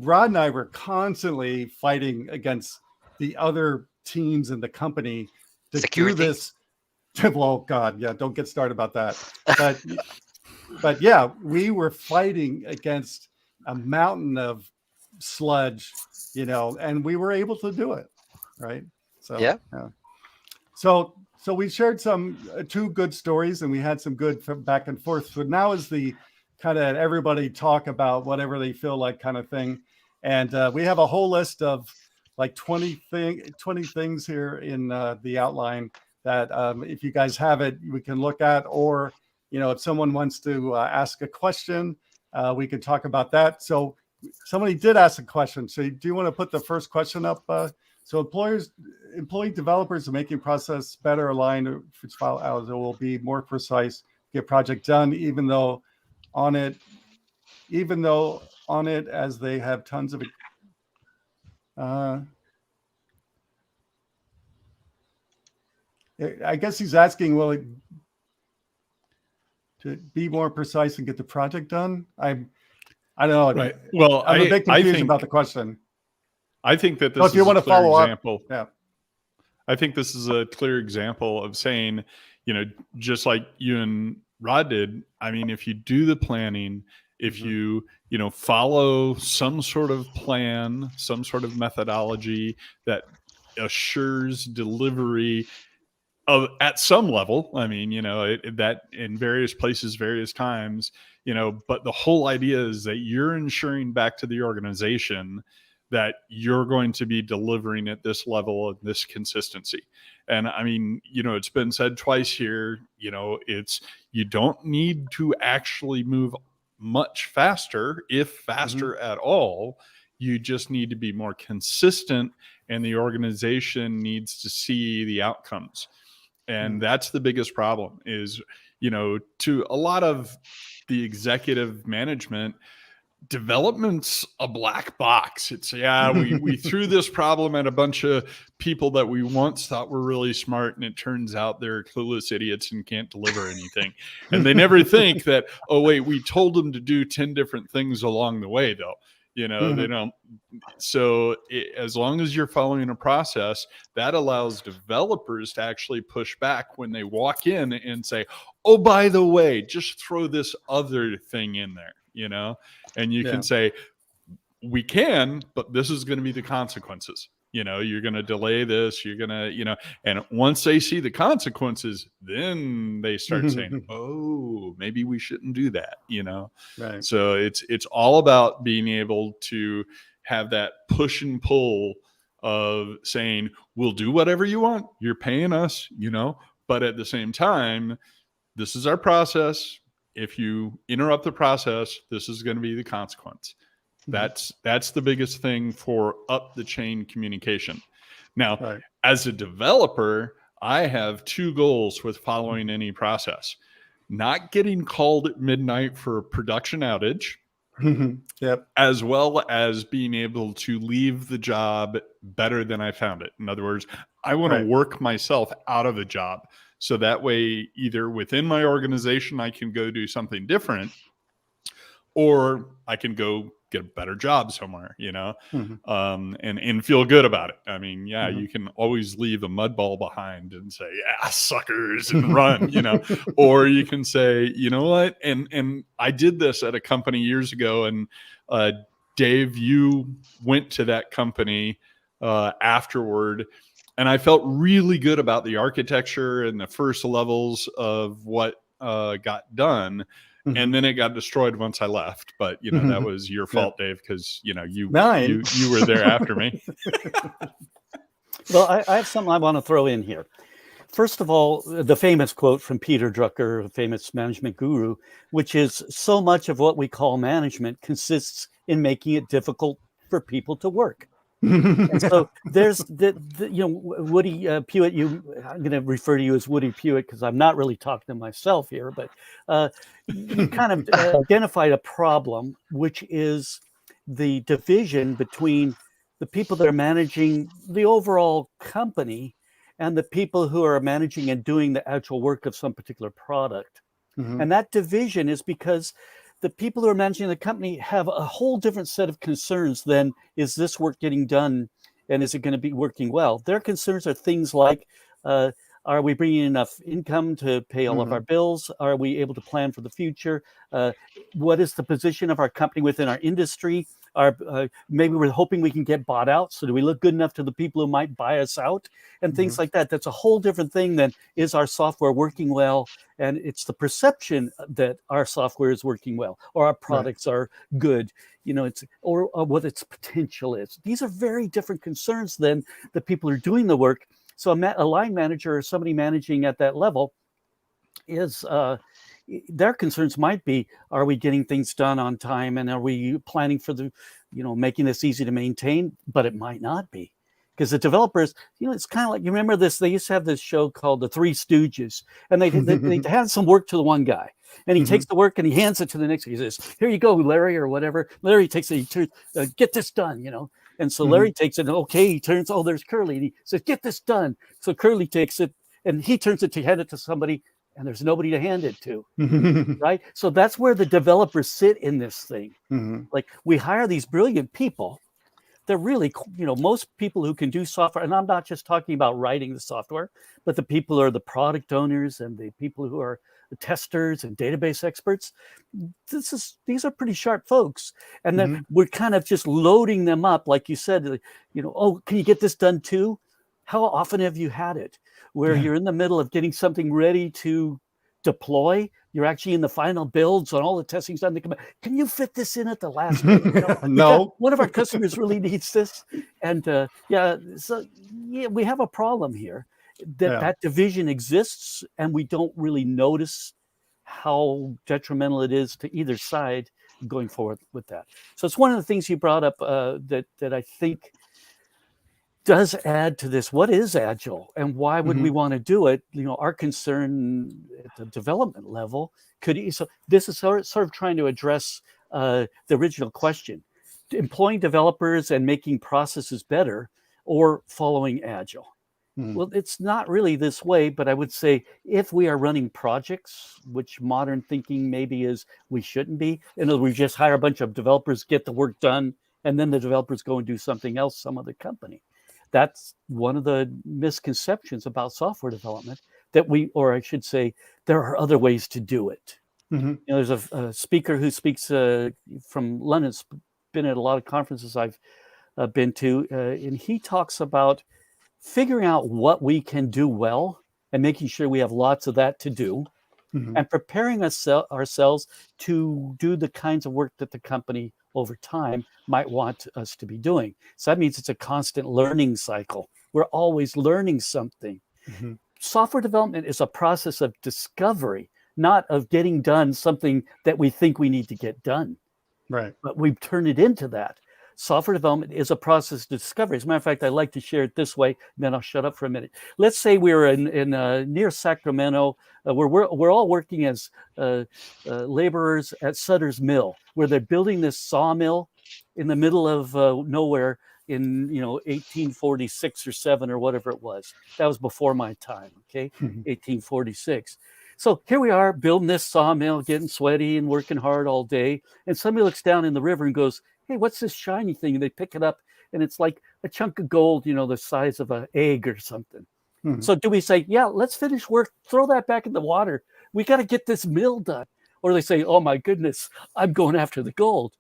Rod and I were constantly fighting against the other teams in the company to Security. do this. Well, God, yeah, don't get started about that. But yeah, we were fighting against a mountain of sludge, and we were able to do it, right? So Yeah. So we shared some 2 good stories, and we had some good back and forth. So now is the kind of everybody talk about whatever they feel like kind of thing, and we have a whole list of like 20 things here in the outline that if you guys have it, we can look at, or if someone wants to ask a question, we can talk about that. So somebody did ask a question. So do you want to put the first question up? So employee developers are making process better aligned for file hours. It will be more precise, get project done, even though on it as they have tons of I guess he's asking, will it to be more precise and get the project done? I don't know. Right. Well, I'm a bit confused think, about the question. I think that this So if is you want a to clear follow example. up, yeah. I think this is a clear example of saying, just like you and Rod did, I mean, if you do the planning, if you follow some sort of plan, some sort of methodology that assures delivery of at some level, I mean, that in various places, various times, but the whole idea is that you're ensuring back to the organization that you're going to be delivering at this level of this consistency. And I mean, it's been said twice here, you don't need to actually move much faster, if faster at all. You just need to be more consistent, and the organization needs to see the outcomes. And that's the biggest problem is, to a lot of the executive management, development's a black box. It's we threw this problem at a bunch of people that we once thought were really smart, and it turns out they're clueless idiots and can't deliver anything. And they never think that, oh wait, we told them to do 10 different things along the way though. They don't. So as long as you're following a process, that allows developers to actually push back when they walk in and say, oh, by the way, just throw this other thing in there, and you can say, we can, but this is going to be the consequences. You're going to delay this, you're going to, and once they see the consequences, then they start saying, oh, maybe we shouldn't do that, Right. So it's all about being able to have that push and pull of saying, we'll do whatever you want. You're paying us, but at the same time, this is our process. If you interrupt the process, this is going to be the consequence. That's the biggest thing for up the chain communication. Now, as a developer, I have 2 goals with following any process: not getting called at midnight for a production outage, as well as being able to leave the job better than I found it. In other words, I want to work myself out of a job. So that way, either within my organization, I can go do something different, or I can go get a better job somewhere, and feel good about it. I mean, you can always leave a mud ball behind and say, yeah, suckers, and run, or you can say, you know what? And I did this at a company years ago, and Dave, you went to that company afterward, and I felt really good about the architecture and the first levels of what got done. And then it got destroyed once I left. But, that was your fault, Dave, because, you were there after me. Well, I have something I want to throw in here. First of all, the famous quote from Peter Drucker, a famous management guru, which is, so much of what we call management consists in making it difficult for people to work. And so there's Woody Pewitt. I'm going to refer to you as Woody Pewitt because I'm not really talking to myself here, but you kind of identified a problem, which is the division between the people that are managing the overall company and the people who are managing and doing the actual work of some particular product. And that division is because the people who are managing the company have a whole different set of concerns than, is this work getting done and is it going to be working well? Their concerns are things like, are we bringing enough income to pay all of our bills? Are we able to plan for the future? What is the position of our company within our industry? Maybe we're hoping we can get bought out. So do we look good enough to the people who might buy us out? And things like that. That's a whole different thing than, is our software working well? And it's the perception that our software is working well, or our products are good, or what its potential is. These are very different concerns than the people who are doing the work. So a line manager or somebody managing at that level is their concerns might be, are we getting things done on time, and are we planning for the, making this easy to maintain? But it might not be, because the developers, it's kind of like, you remember this, they used to have this show called The Three Stooges, and they hand some work to the one guy, and he takes the work and he hands it to the next guy. He says, here you go, Larry, or whatever. Larry takes it, he turns, get this done, And so Larry takes it, and okay, he turns, oh, there's Curly, and he says, get this done. So Curly takes it, and he turns it to hand it to somebody, and there's nobody to hand it to, right? So that's where the developers sit in this thing. Like, we hire these brilliant people. They're really, most people who can do software, and I'm not just talking about writing the software, but the people who are the product owners and the people who are the testers and database experts. These are pretty sharp folks. And then we're kind of just loading them up, like you said, oh, can you get this done too? How often have you had it where you're in the middle of getting something ready to deploy? You're actually in the final builds and all the testing's done. They come back, can you fit this in at the last minute? No. One of our customers really needs this. And we have a problem here. That division exists, and we don't really notice how detrimental it is to either side going forward with that. So it's one of the things you brought up that I think does add to this. What is Agile, and why would we want to do it? Our concern at the development level so this is sort of trying to address the original question: employing developers and making processes better, or following Agile. Well, it's not really this way, but I would say if we are running projects, which modern thinking maybe is we shouldn't be, we just hire a bunch of developers, get the work done, and then the developers go and do something else, some other company. That's one of the misconceptions about software development, or I should say, there are other ways to do it. There's a speaker who speaks from London, been at a lot of conferences I've been to, and he talks about figuring out what we can do well and making sure we have lots of that to do, and preparing ourselves to do the kinds of work that the company over time might want us to be doing. So that means it's a constant learning cycle. We're always learning something. Software development is a process of discovery, not of getting done something that we think we need to get done. Right. But we've turned it into that. Software development is a process of discovery. As a matter of fact, I like to share it this way, then I'll shut up for a minute. Let's say we're in near Sacramento, where we're all working as laborers at Sutter's Mill, where they're building this sawmill in the middle of nowhere, in 1846 or 7 or whatever it was. That was before my time. Okay, 1846. So here we are building this sawmill, getting sweaty and working hard all day. And somebody looks down in the river and goes, "Hey, what's this shiny thing?" And they pick it up, and it's like a chunk of gold, the size of an egg or something. So do we say, "Yeah, let's finish work, throw that back in the water. We got to get this mill done"? Or they say, "Oh my goodness, I'm going after the gold."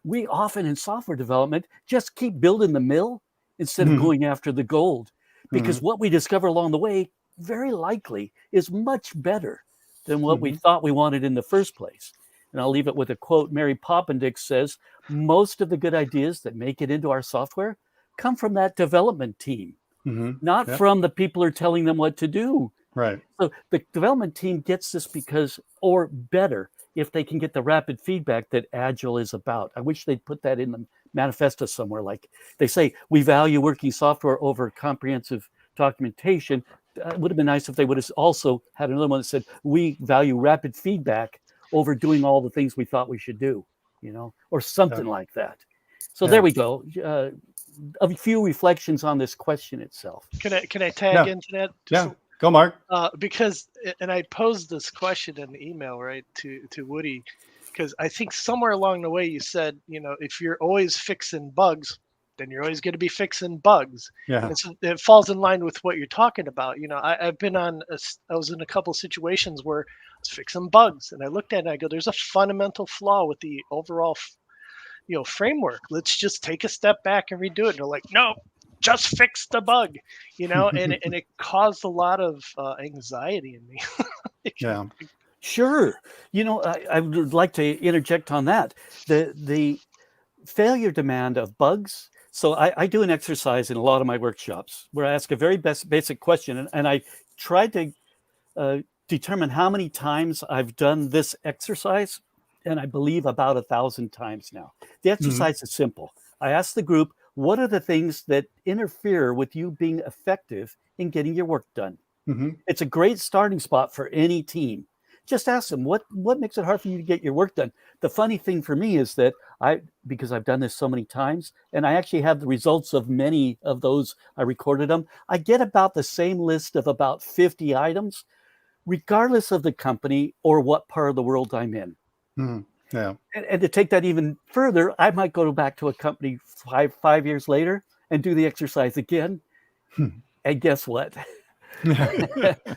We often in software development just keep building the mill instead of going after the gold, because what we discover along the way very likely is much better than what we thought we wanted in the first place. And I'll leave it with a quote. Mary Poppendix says, "Most of the good ideas that make it into our software come from that development team, not from the people who are telling them what to do." Right. So the development team gets this because, or better, if they can get the rapid feedback that Agile is about. I wish they'd put that in the manifesto somewhere. Like they say, we value working software over comprehensive documentation. It would have been nice if they would have also had another one that said, we value rapid feedback over doing all the things we thought we should do, or something like that. So there we go. A few reflections on this question itself. Can I tag into that? Go, Mark. Because, and I posed this question in the email, right, to Woody, because I think somewhere along the way you said, if you're always fixing bugs, then you're always going to be fixing bugs. Yeah. And so it falls in line with what you're talking about. I've been I was in a couple situations where I was fixing bugs, and I looked at it and I go, there's a fundamental flaw with the overall, framework. Let's just take a step back and redo it. And they're like, no, just fix the bug, and it caused a lot of anxiety in me. Yeah. Sure. I would like to interject on that. The failure demand of bugs. So I do an exercise in a lot of my workshops where I ask a very basic question, and I try to determine how many times I've done this exercise, and I believe about 1,000 times now. The exercise is simple. I ask the group, what are the things that interfere with you being effective in getting your work done? It's a great starting spot for any team. Just ask them, what makes it hard for you to get your work done? The funny thing for me is that because I've done this so many times, and I actually have the results of many of those, I recorded them, I get about the same list of about 50 items, regardless of the company or what part of the world I'm in. Yeah. And to take that even further, I might go back to a company five years later and do the exercise again. And guess what?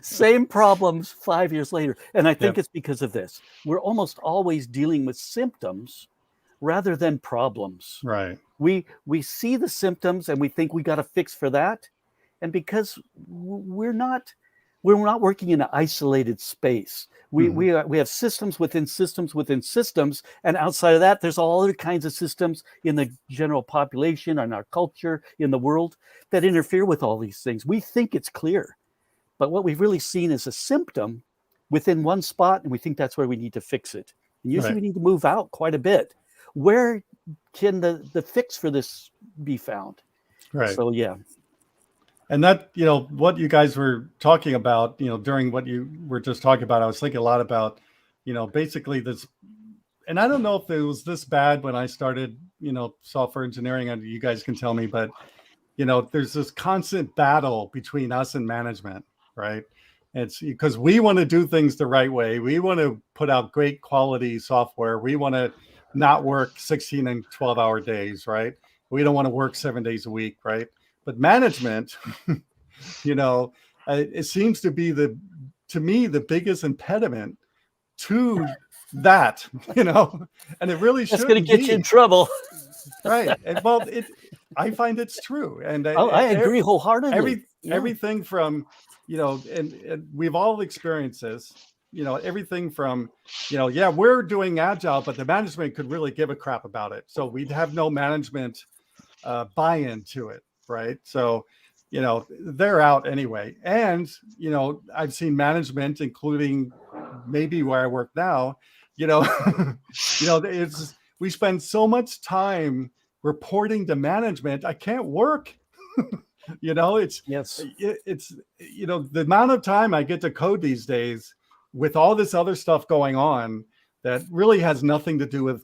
Same problems 5 years later. And I think it's because of this. We're almost always dealing with symptoms rather than problems. Right. We see the symptoms and we think we got to fix for that. And because we're not working in an isolated space. We have systems within systems within systems, and outside of that, there's all other kinds of systems in the general population, in our culture, in the world that interfere with all these things. We think it's clear, but what we've really seen is a symptom within one spot, and we think that's where we need to fix it. And usually we need to move out quite a bit. Where can the fix for this be found? Right. So yeah. And that, what you guys were talking about, during what you were just talking about, I was thinking a lot about, basically this, and I don't know if it was this bad when I started, software engineering, and you guys can tell me, but, there's this constant battle between us and management, right? It's because we want to do things the right way. We want to put out great quality software. We want to not work 16 and 12-hour days, right? We don't want to work 7 days a week, right? But management, it seems to be to me, the biggest impediment to that, and it really should. That's going to get you in trouble. Right. And, well, I find it's true. And I agree wholeheartedly. Everything from, and we've all experienced this, everything from, we're doing Agile, but the management could really give a crap about it. So we'd have no management buy-in to it. Right. So, they're out anyway. And, I've seen management, including maybe where I work now, we spend so much time reporting to management. I can't work. It's the amount of time I get to code these days with all this other stuff going on that really has nothing to do with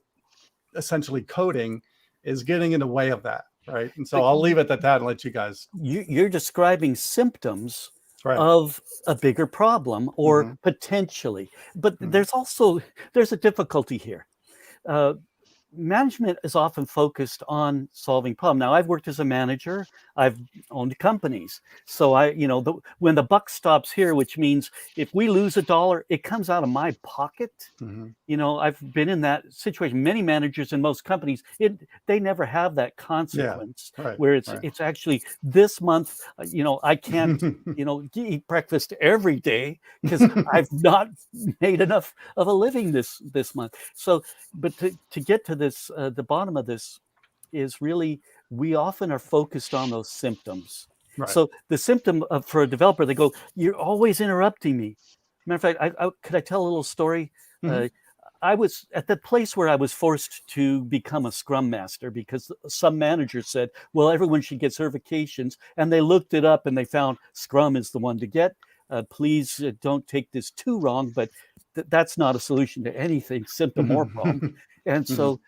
essentially coding is getting in the way of that. Right. And so I'll leave it at that and let you guys. You're describing symptoms Right. of a bigger problem, or Mhm. potentially. But Mhm. there's a difficulty here. Management is often focused on solving problems. Now, I've worked as a manager. I've owned companies. So when the buck stops here, which means if we lose $1, it comes out of my pocket. Mhm. I've been in that situation. Many managers in most companies, they never have that consequence Right. where Right. it's actually this month, I can't, eat breakfast every day because I've not made enough of a living this month. So, but to get to this, the bottom of this is really, we often are focused on those symptoms. Right. So the symptom for a developer, they go, "You're always interrupting me." Matter of fact, could I tell a little story? Mhm. I was at the place where I was forced to become a Scrum Master because some manager said, well, everyone should get certifications. And they looked it up and they found Scrum is the one to get. Please don't take this too wrong, but that's not a solution to anything, symptom or problem. And so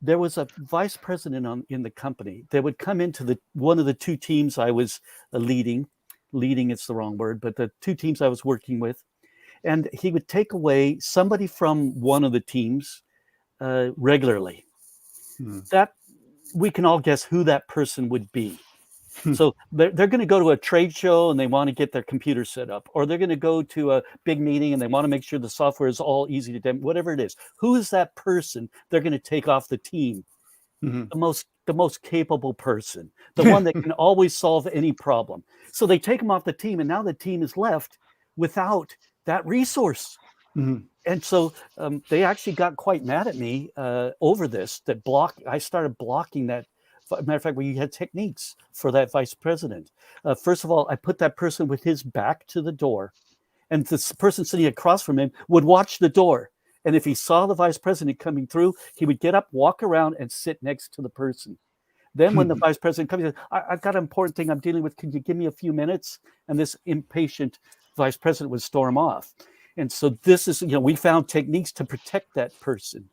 there was a vice president in the company that would come into one of the two teams I was leading. Leading, it's the wrong word, but the two teams I was working with. And he would take away somebody from one of the teams regularly. That we can all guess who that person would be. So they're going to go to a trade show and they want to get their computer set up, or they're going to go to a big meeting and they want to make sure the software is all easy to demo, whatever it is. Who is that person they're going to take off the team? The most capable person, the one that can always solve any problem. So they take them off the team, and now the team is left without that resource. And so they actually got quite mad at me over this. I started blocking that. Matter of fact, we had techniques for that vice president. First of all, I put that person with his back to the door, and this person sitting across from him would watch the door. And if he saw the vice president coming through, he would get up, walk around, and sit next to the person. Then when the vice president comes, he says, I've got an important thing I'm dealing with. Can you give me a few minutes? And this impatient vice president would storm off. And so this is, we found techniques to protect that person.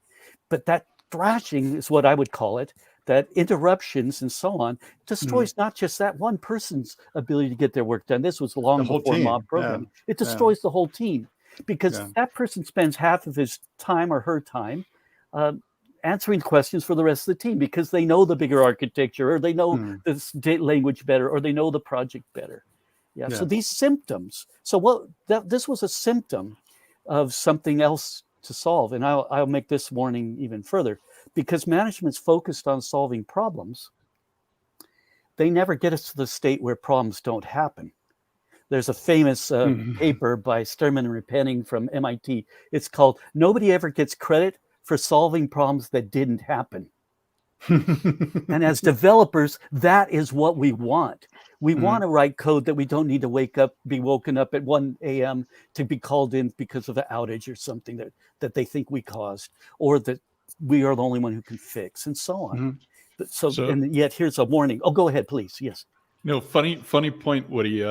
But that thrashing is what I would call it, that interruptions and so on destroys not just that one person's ability to get their work done. This was long before mob programming. It destroys the whole team because that person spends half of his time or her time answering questions for the rest of the team because they know the bigger architecture, or they know the language better, or they know the project better. So these symptoms. So this was a symptom of something else to solve. And I'll make this warning even further, because management's focused on solving problems. They never get us to the state where problems don't happen. There's a famous paper by Sterman and Repenning from MIT. It's called "Nobody Ever Gets Credit for Solving Problems That Didn't Happen." And as developers, that is what we want. We want to write code that we don't need to be woken up at 1 a.m. to be called in because of an outage or something that they think we caused, or that we are the only one who can fix, and so on. So and yet here's a warning. Oh, go ahead, please. Yes. No, funny point, Woody.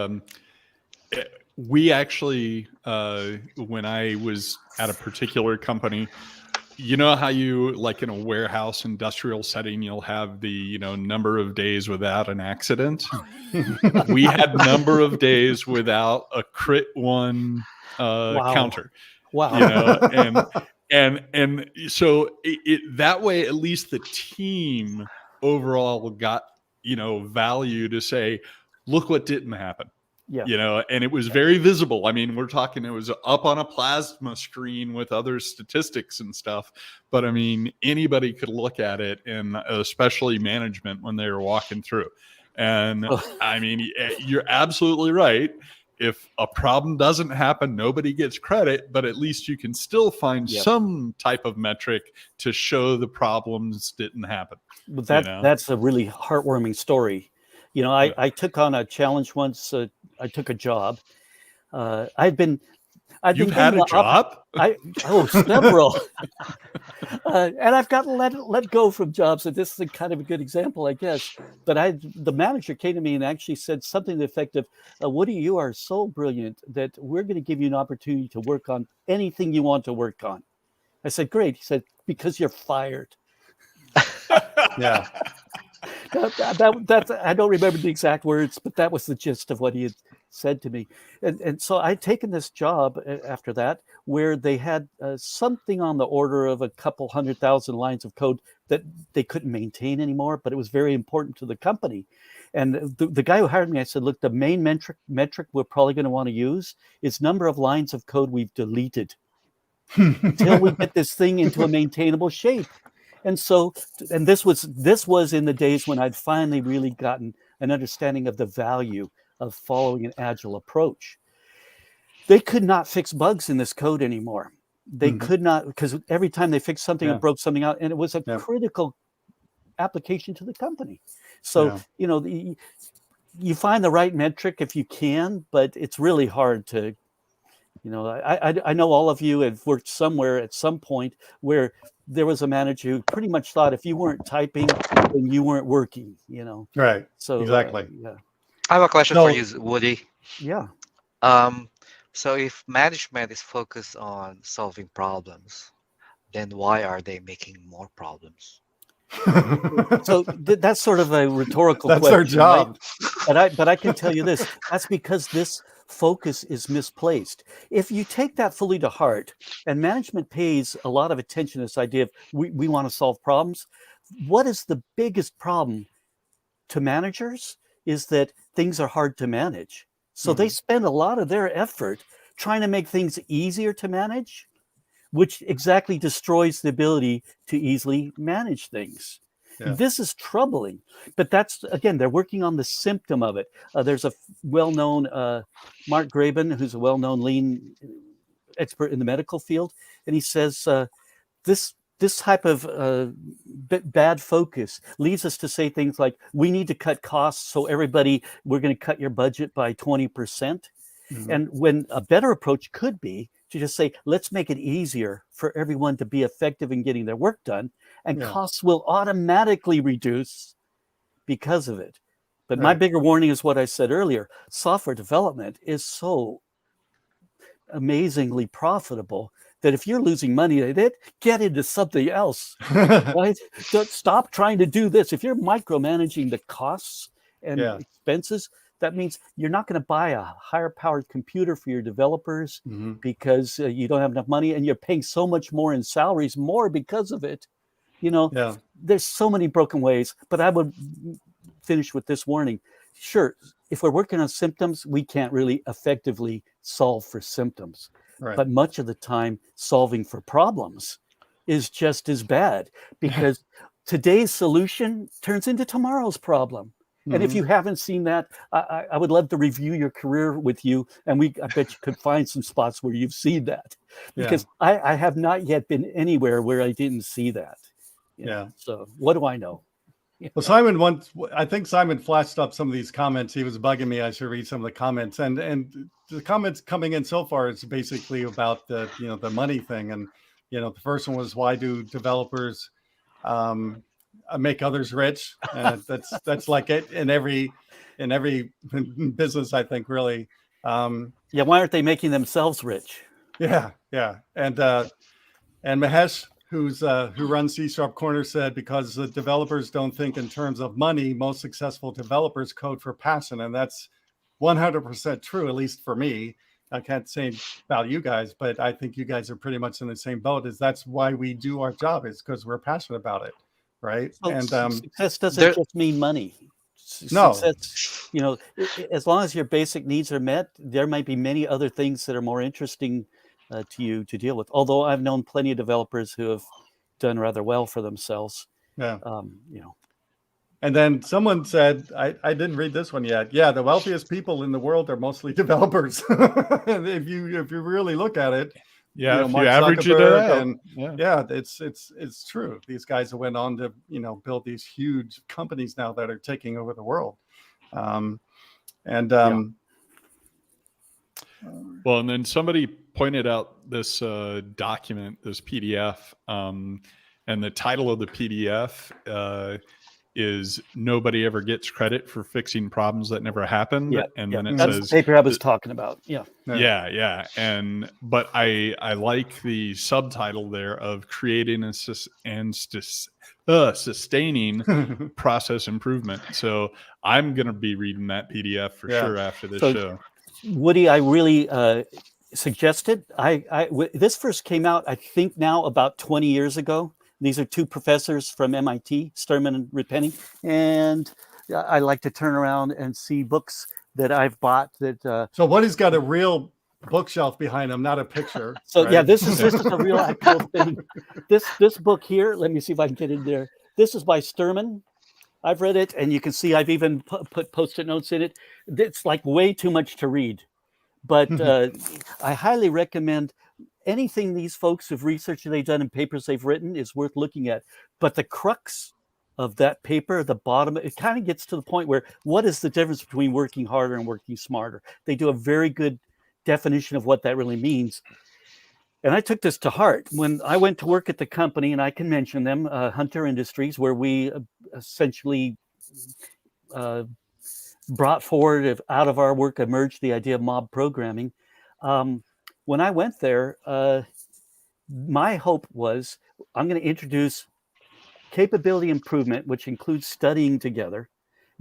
We actually, when I was at a particular company, you know how you, like in a warehouse industrial setting, you'll have the number of days without an accident. We had number of days without a crit one counter. Wow. And so it that way, at least the team overall got value to say, look what didn't happen. And it was very visible. I mean, we're talking, it was up on a plasma screen with other statistics and stuff. But I mean, anybody could look at it, and especially management when they were walking through. And I mean, you're absolutely right. If a problem doesn't happen, nobody gets credit, but at least you can still find some type of metric to show the problems didn't happen. But that's a really heartwarming story. I took on a challenge once. I took a job. You've had a job? Several. And I've gotten let go from jobs. And this is kind of a good example, I guess. But the manager came to me and actually said something to the effect of, Woody, you are so brilliant that we're going to give you an opportunity to work on anything you want to work on. I said, great. He said, because you're fired. Yeah. That's I don't remember the exact words, but that was the gist of what he had said to me. And so I'd taken this job after that, where they had something on the order of a couple 100,000 lines of code that they couldn't maintain anymore, but it was very important to the company. And the guy who hired me, I said, look, the main metric we're probably going to want to use is number of lines of code we've deleted until we get this thing into a maintainable shape. And so, and this was in the days when I'd finally really gotten an understanding of the value of following an agile approach. They could not fix bugs in this code anymore. They could not, because every time they fixed something, it broke something out, and it was a critical application to the company. So, you find the right metric if you can, but it's really hard to, I know all of you have worked somewhere at some point where there was a manager who pretty much thought if you weren't typing, then you weren't working, Right. So exactly. I have a question for you, Woody. Yeah. So if management is focused on solving problems, then why are they making more problems? So that's sort of a rhetorical That's question. their job. Right? But I can tell you this, that's because this focus is misplaced. If you take that fully to heart, and management pays a lot of attention to this idea of we want to solve problems, what is the biggest problem to managers is that things are hard to manage. So they spend a lot of their effort trying to make things easier to manage, which exactly destroys the ability to easily manage things. Yeah. This is troubling, but that's, again, they're working on the symptom of it. There's a well-known Mark Graben, who's a well-known lean expert in the medical field, and he says this type of bad focus leads us to say things like, we need to cut costs, so everybody, we're going to cut your budget by 20%. And when a better approach could be to just say, let's make it easier for everyone to be effective in getting their work done, and costs will automatically reduce because of it. But my bigger warning is what I said earlier. Software development is so amazingly profitable that if you're losing money at it, get into something else, right? Don't stop trying to do this. If you're micromanaging the costs and expenses, that means you're not going to buy a higher powered computer for your developers because you don't have enough money, and you're paying so much more in salaries more because of it. There's so many broken ways, but I would finish with this warning. Sure, if we're working on symptoms, we can't really effectively solve for symptoms. But much of the time, solving for problems is just as bad, because today's solution turns into tomorrow's problem. And if you haven't seen that, I would love to review your career with you. And I bet you could find some spots where you've seen that, because I have not yet been anywhere where I didn't see that. So what do I know? Well, I think Simon flashed up some of these comments. He was bugging me. I should read some of the comments, and the comments coming in so far is basically about the money thing. And the first one was, why do developers make others rich? That's like it in every business, I think, really. Why aren't they making themselves rich? And Mahesh, who runs C# Corner, said, because the developers don't think in terms of money, most successful developers code for passion. And that's 100% true, at least for me. I can't say about you guys, but I think you guys are pretty much in the same boat. That's why we do our job, is because we're passionate about it. Right. So and success doesn't just mean money. No. Success, as long as your basic needs are met, there might be many other things that are more interesting to you to deal with. Although I've known plenty of developers who have done rather well for themselves. And then someone said, I didn't read this one yet. Yeah, the wealthiest people in the world are mostly developers. And if you really look at it, if you average it out, and it's true. These guys have went on to build these huge companies now that are taking over the world. Well, and then somebody pointed out this document, this PDF, and the title of the PDF is "Nobody Ever Gets Credit for Fixing Problems That Never Happened." And then it that's says, the paper I was talking about. But I like the subtitle there of creating sustaining process improvement. So I'm going to be reading that PDF for sure after this show. Woody, I really suggest it. This first came out, I think now about 20 years ago. These are two professors from MIT, Sturman and Repenning. And I like to turn around and see books that I've bought that. So Woody's got a real bookshelf behind him, not a picture. So right? yeah, this is a real actual thing. This book here, let me see if I can get in there. This is by Sturman. I've read it, and you can see I've even put Post-it notes in it. It's like way too much to read, but I highly recommend anything these folks have researched they've done and papers they've written is worth looking at. But the crux of that paper, the bottom, it kind of gets to the point where what is the difference between working harder and working smarter? They do a very good definition of what that really means. And I took this to heart when I went to work at the company, and I can mention them, Hunter Industries, where we essentially brought forward, out of our work emerged the idea of mob programming. When I went there, my hope was I'm going to introduce capability improvement, which includes studying together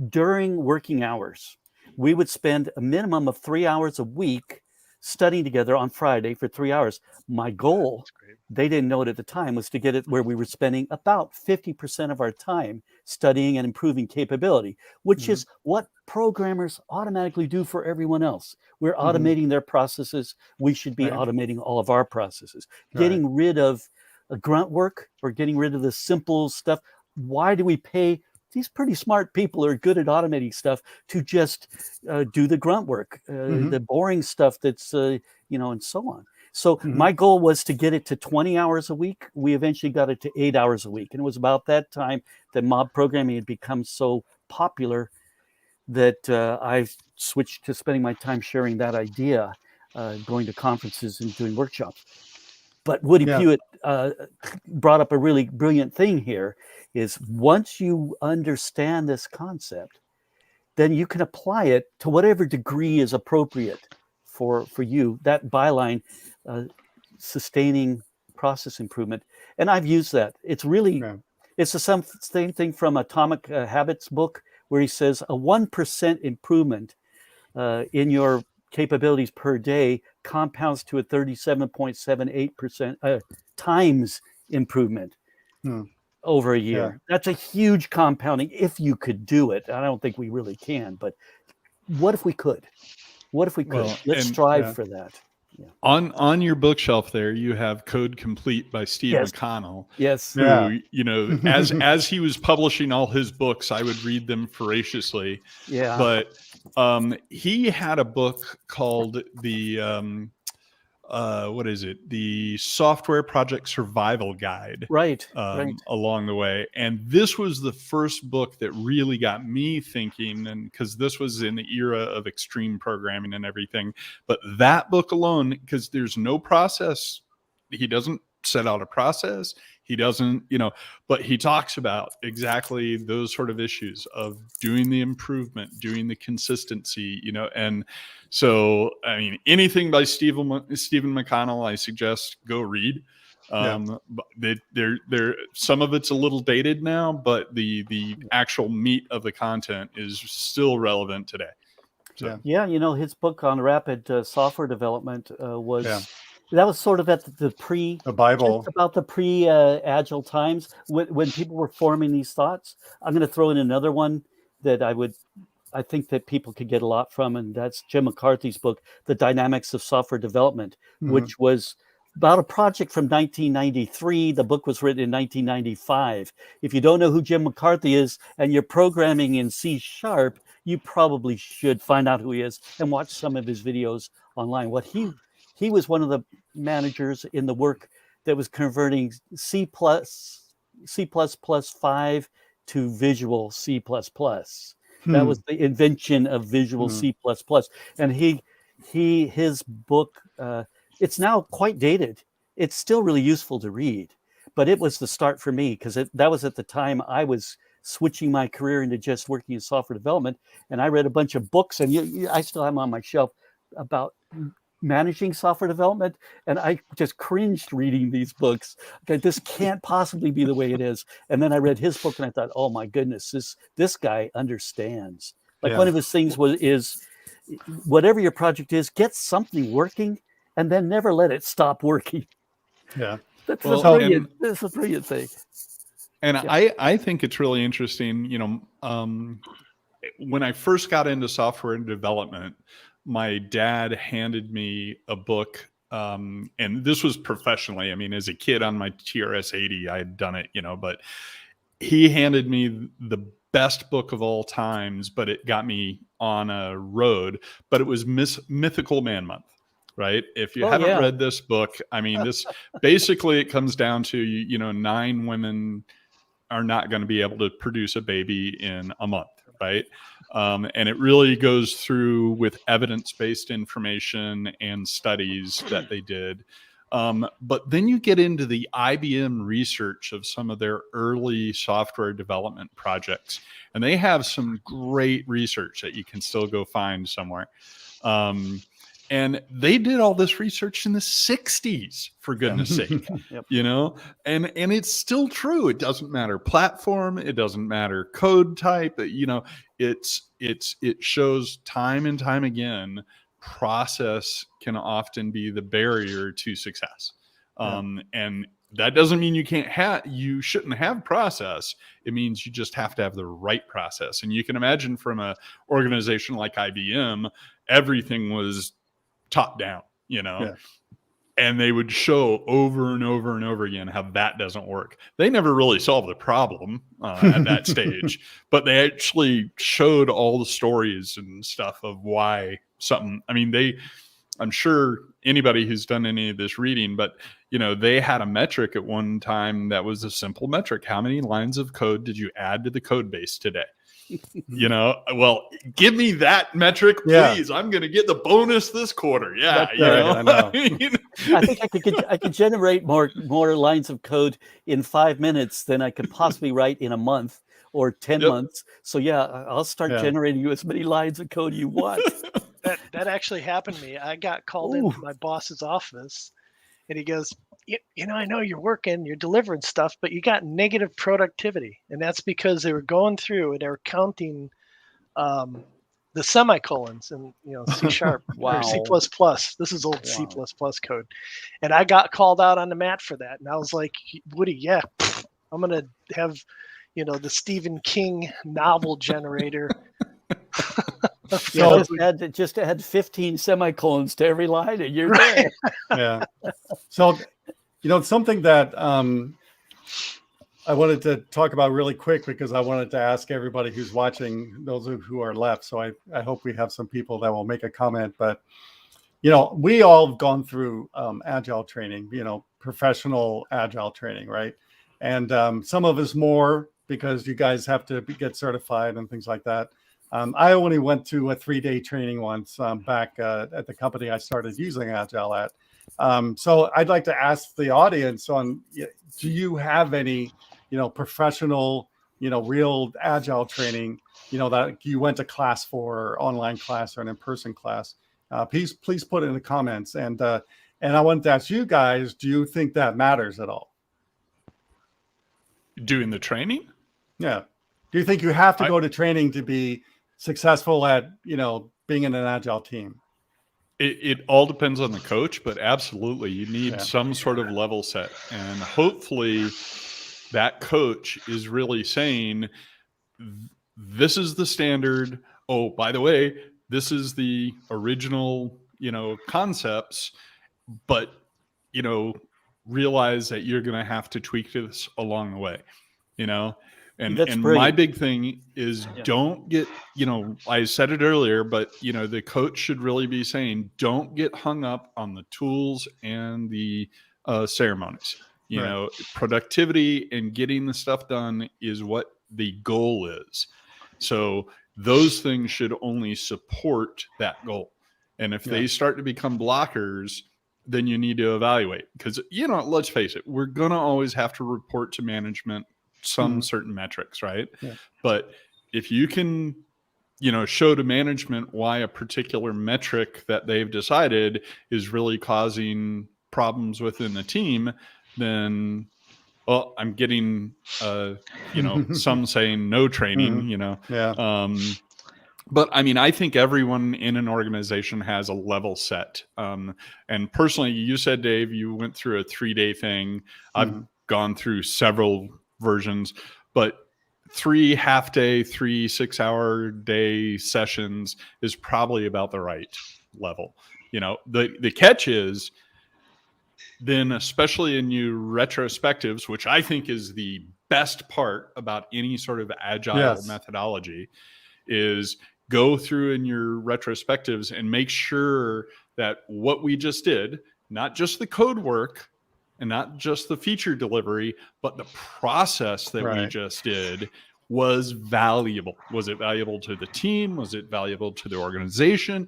during working hours. We would spend a minimum of 3 hours a week studying together on Friday for 3 hours. My goal, they didn't know it at the time, was to get it where we were spending about 50% of our time studying and improving capability, which is what programmers automatically do for everyone else. We're automating their processes. We should be automating all of our processes. Getting rid of grunt work or getting rid of the simple stuff. Why do we pay these pretty smart people who are good at automating stuff to just do the grunt work, the boring stuff that's, and so on. So my goal was to get it to 20 hours a week. We eventually got it to 8 hours a week. And it was about that time that mob programming had become so popular that I switched to spending my time sharing that idea, going to conferences and doing workshops. But Woody Pewitt brought up a really brilliant thing here, is once you understand this concept, then you can apply it to whatever degree is appropriate for you. That byline, sustaining process improvement. And I've used that. It's really, it's the same thing from Atomic Habits book, where he says a 1% improvement in your capabilities per day compounds to a 37.78% times improvement over a year. That's a huge compounding if you could do it. I don't think we really can, but what if we could? What if we could? Well, Let's strive for that. Yeah. On your bookshelf there, you have Code Complete by Steve McConnell. Yes. Who, as he was publishing all his books, I would read them voraciously. Yeah. But he had a book called the what is it? The Software Project Survival Guide. Right. Along the way. And this was the first book that really got me thinking, and because this was in the era of extreme programming and everything. But that book alone, because there's no process, he doesn't set out a process. He doesn't, but he talks about exactly those sort of issues of doing the improvement, doing the consistency, and so, I mean, anything by Stephen McConnell, I suggest go read. But they're some of it's a little dated now, but the actual meat of the content is still relevant today. So. Yeah, his book on rapid software development was that was sort of at the Bible, about the pre-Agile times when people were forming these thoughts. I'm going to throw in another one that I think that people could get a lot from, and that's Jim McCarthy's book, The Dynamics of Software Development, which was about a project from 1993. The book was written in 1995. If you don't know who Jim McCarthy is and you're programming in C#, you probably should find out who he is and watch some of his videos online. He was one of the managers in the work that was converting C++ 5 to Visual C++. That was the invention of Visual C++. And his book, it's now quite dated. It's still really useful to read, but it was the start for me because that was at the time I was switching my career into just working in software development. And I read a bunch of books, and I still have them on my shelf about managing software development, and I just cringed reading these books. Okay, this can't possibly be the way it is. And then I read his book, and I thought, oh my goodness, this guy understands. Like Yeah. one of his things is whatever your project is, get something working, and then never let it stop working. Yeah. That's Well, that's a brilliant thing. And Yeah. I think it's really interesting, when I first got into software development, my dad handed me a book, and this was professionally. I mean, as a kid on my TRS-80, I had done it, but he handed me the best book of all times, but it got me on a road. But it was Mythical Man Month, right? If you haven't read this book, I mean, this basically it comes down to 9 women are not going to be able to produce a baby in a month, right? And it really goes through with evidence-based information and studies that they did. But then you get into the IBM research of some of their early software development projects, and they have some great research that you can still go find somewhere. And they did all this research in the 60s, for goodness sake, Yep. and it's still true. It doesn't matter platform. It doesn't matter code type. It shows time and time again, process can often be the barrier to success. And that doesn't mean you shouldn't have process. It means you just have to have the right process. And you can imagine from an organization like IBM, everything was top down, and they would show over and over and over again how that doesn't work. They never really solved the problem at that stage, but they actually showed all the stories and stuff of why something. I mean, I'm sure anybody who's done any of this reading, but they had a metric at one time that was a simple metric. How many lines of code did you add to the code base today? Well, give me that metric, please. I'm going to get the bonus this quarter. Yeah, I know. I think I could generate more lines of code in 5 minutes than I could possibly write in a month or 10 months. So I'll start generating you as many lines of code you want. That actually happened to me. I got called into my boss's office, and he goes, I know you're working, you're delivering stuff, but you got negative productivity. And that's because they were going through and they were counting the semicolons in C# or C++. This is old C++ code. And I got called out on the mat for that. And I was like, Woody, I'm going to have, the Stephen King novel generator. Just add 15 semicolons to every line and you're there. Yeah. So, something that I wanted to talk about really quick, because I wanted to ask everybody who's watching, those who are left. So I hope we have some people that will make a comment. But, we all have gone through Agile training, professional Agile training, right? And some of us more because you guys have to get certified and things like that. I only went to a 3-day training once back at the company I started using Agile at. So I'd like to ask the audience do you have any, professional, real Agile training, that you went to class for, or online class or an in-person class? Please put it in the comments. And I wanted to ask you guys, do you think that matters at all? Doing the training? Yeah. Do you think you have to go to training to be successful at, being in an Agile team? It all depends on the coach, but absolutely you need some sort of level set. And hopefully that coach is really saying, this is the standard. Oh, by the way, this is the original, concepts, but, realize that you're going to have to tweak this along the way, And my big thing is don't get, I said it earlier, but, the coach should really be saying, don't get hung up on the tools and the ceremonies. Productivity and getting the stuff done is what the goal is. So those things should only support that goal. And if they start to become blockers, then you need to evaluate, because, let's face it, we're going to always have to report to management some certain metrics, right? But if you can show to management why a particular metric that they've decided is really causing problems within the team, then, well, I'm getting, some saying no training, Yeah. But I mean, I think everyone in an organization has a level set. And personally, you said, Dave, you went through a 3-day thing. I've gone through several versions, but 3 half-day, 3 6-hour day sessions is probably about the right level. The catch is then, especially in your retrospectives, which I think is the best part about any sort of agile methodology, is go through in your retrospectives and make sure that what we just did, not just the code work and not just the feature delivery, but the process that we just did was valuable. Was it valuable to the team? Was it valuable to the organization?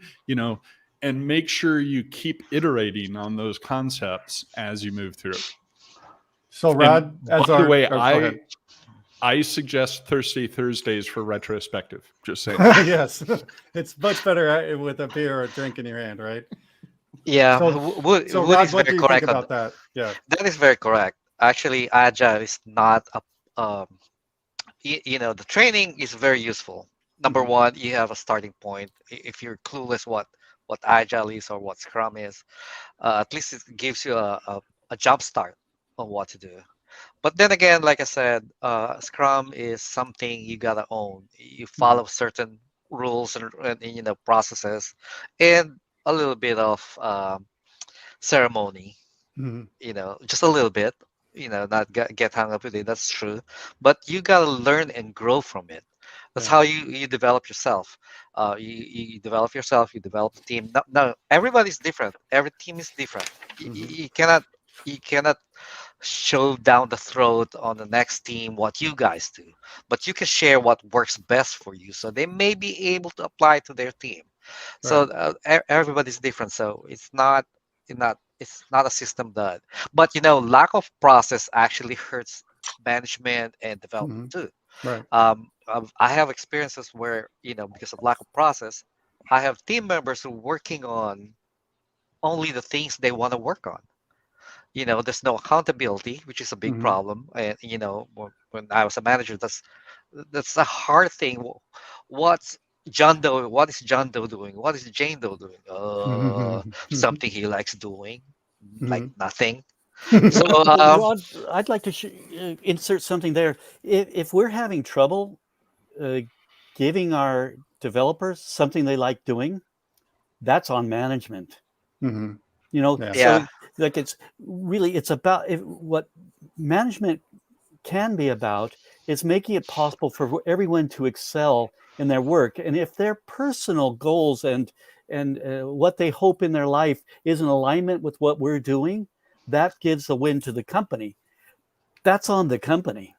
And make sure you keep iterating on those concepts as you move through. So Rod, by the way, I suggest Thursdays for retrospective. Just saying. Yes, it's much better with a beer or a drink in your hand, right? Yeah, So Wood Rod, is what do very you correct think on about that? Yeah. that. Is very correct. Actually, Agile is not a the training is very useful. Number one, you have a starting point. If you're clueless what Agile is or what Scrum is, at least it gives you a jump start on what to do. But then again, like I said, Scrum is something you gotta own. You follow certain rules and processes, and a little bit of ceremony. Just a little bit. Not get hung up with it. That's true. But you gotta learn and grow from it. That's how you develop yourself. You develop yourself. You develop the team. No, everybody's different. Every team is different. You cannot shove down the throat on the next team what you guys do, but you can share what works best for you, so they may be able to apply to their team. So everybody's different. So it's not a system that, but lack of process actually hurts management and development too. Right. I have experiences where because of lack of process, I have team members who are working on only the things they want to work on. There's no accountability, which is a big problem. And when I was a manager, that's a hard thing. What's John Doe? What is John Doe doing? What is Jane Doe doing? Something he likes doing, like nothing. So Rod, I'd like to insert something there. If we're having trouble giving our developers something they like doing, that's on management. So like it's about what management can be about is making it possible for everyone to excel in their work. And if their personal goals and what they hope in their life is in alignment with what we're doing, that gives a win to the company. That's on the company.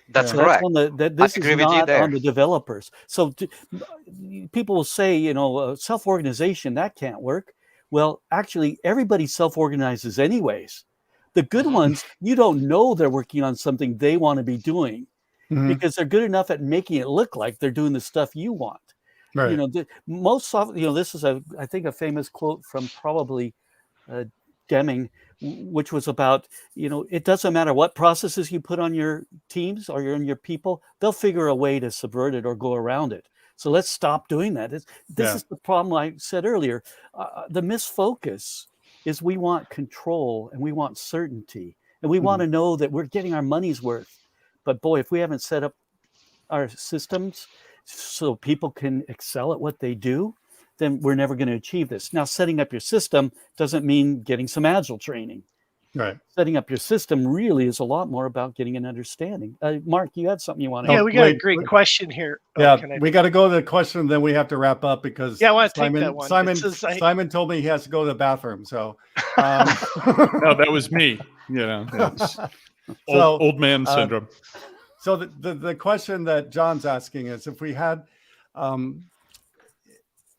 That's correct. This is not on the developers. So people will say, self-organization, that can't work. Well, actually, everybody self-organizes anyways. The good ones, you don't know they're working on something they want to be doing because they're good enough at making it look like they're doing the stuff you want. Right. This is I think a famous quote from probably Deming, which was about, it doesn't matter what processes you put on your teams or on your people, they'll figure a way to subvert it or go around it. So let's stop doing that. This is the problem I said earlier. The misfocus is we want control and we want certainty and we want to know that we're getting our money's worth. But boy, if we haven't set up our systems so people can excel at what they do, then we're never going to achieve this. Now, setting up your system doesn't mean getting some Agile training. Right. Setting up your system really is a lot more about getting an understanding. Mark, you had something you want to we got a great question here. We got to go to the question, then we have to wrap up because I want to take that one. Simon told me he has to go to the bathroom. So no, that was me. Old man syndrome. So the question that John's asking is if we had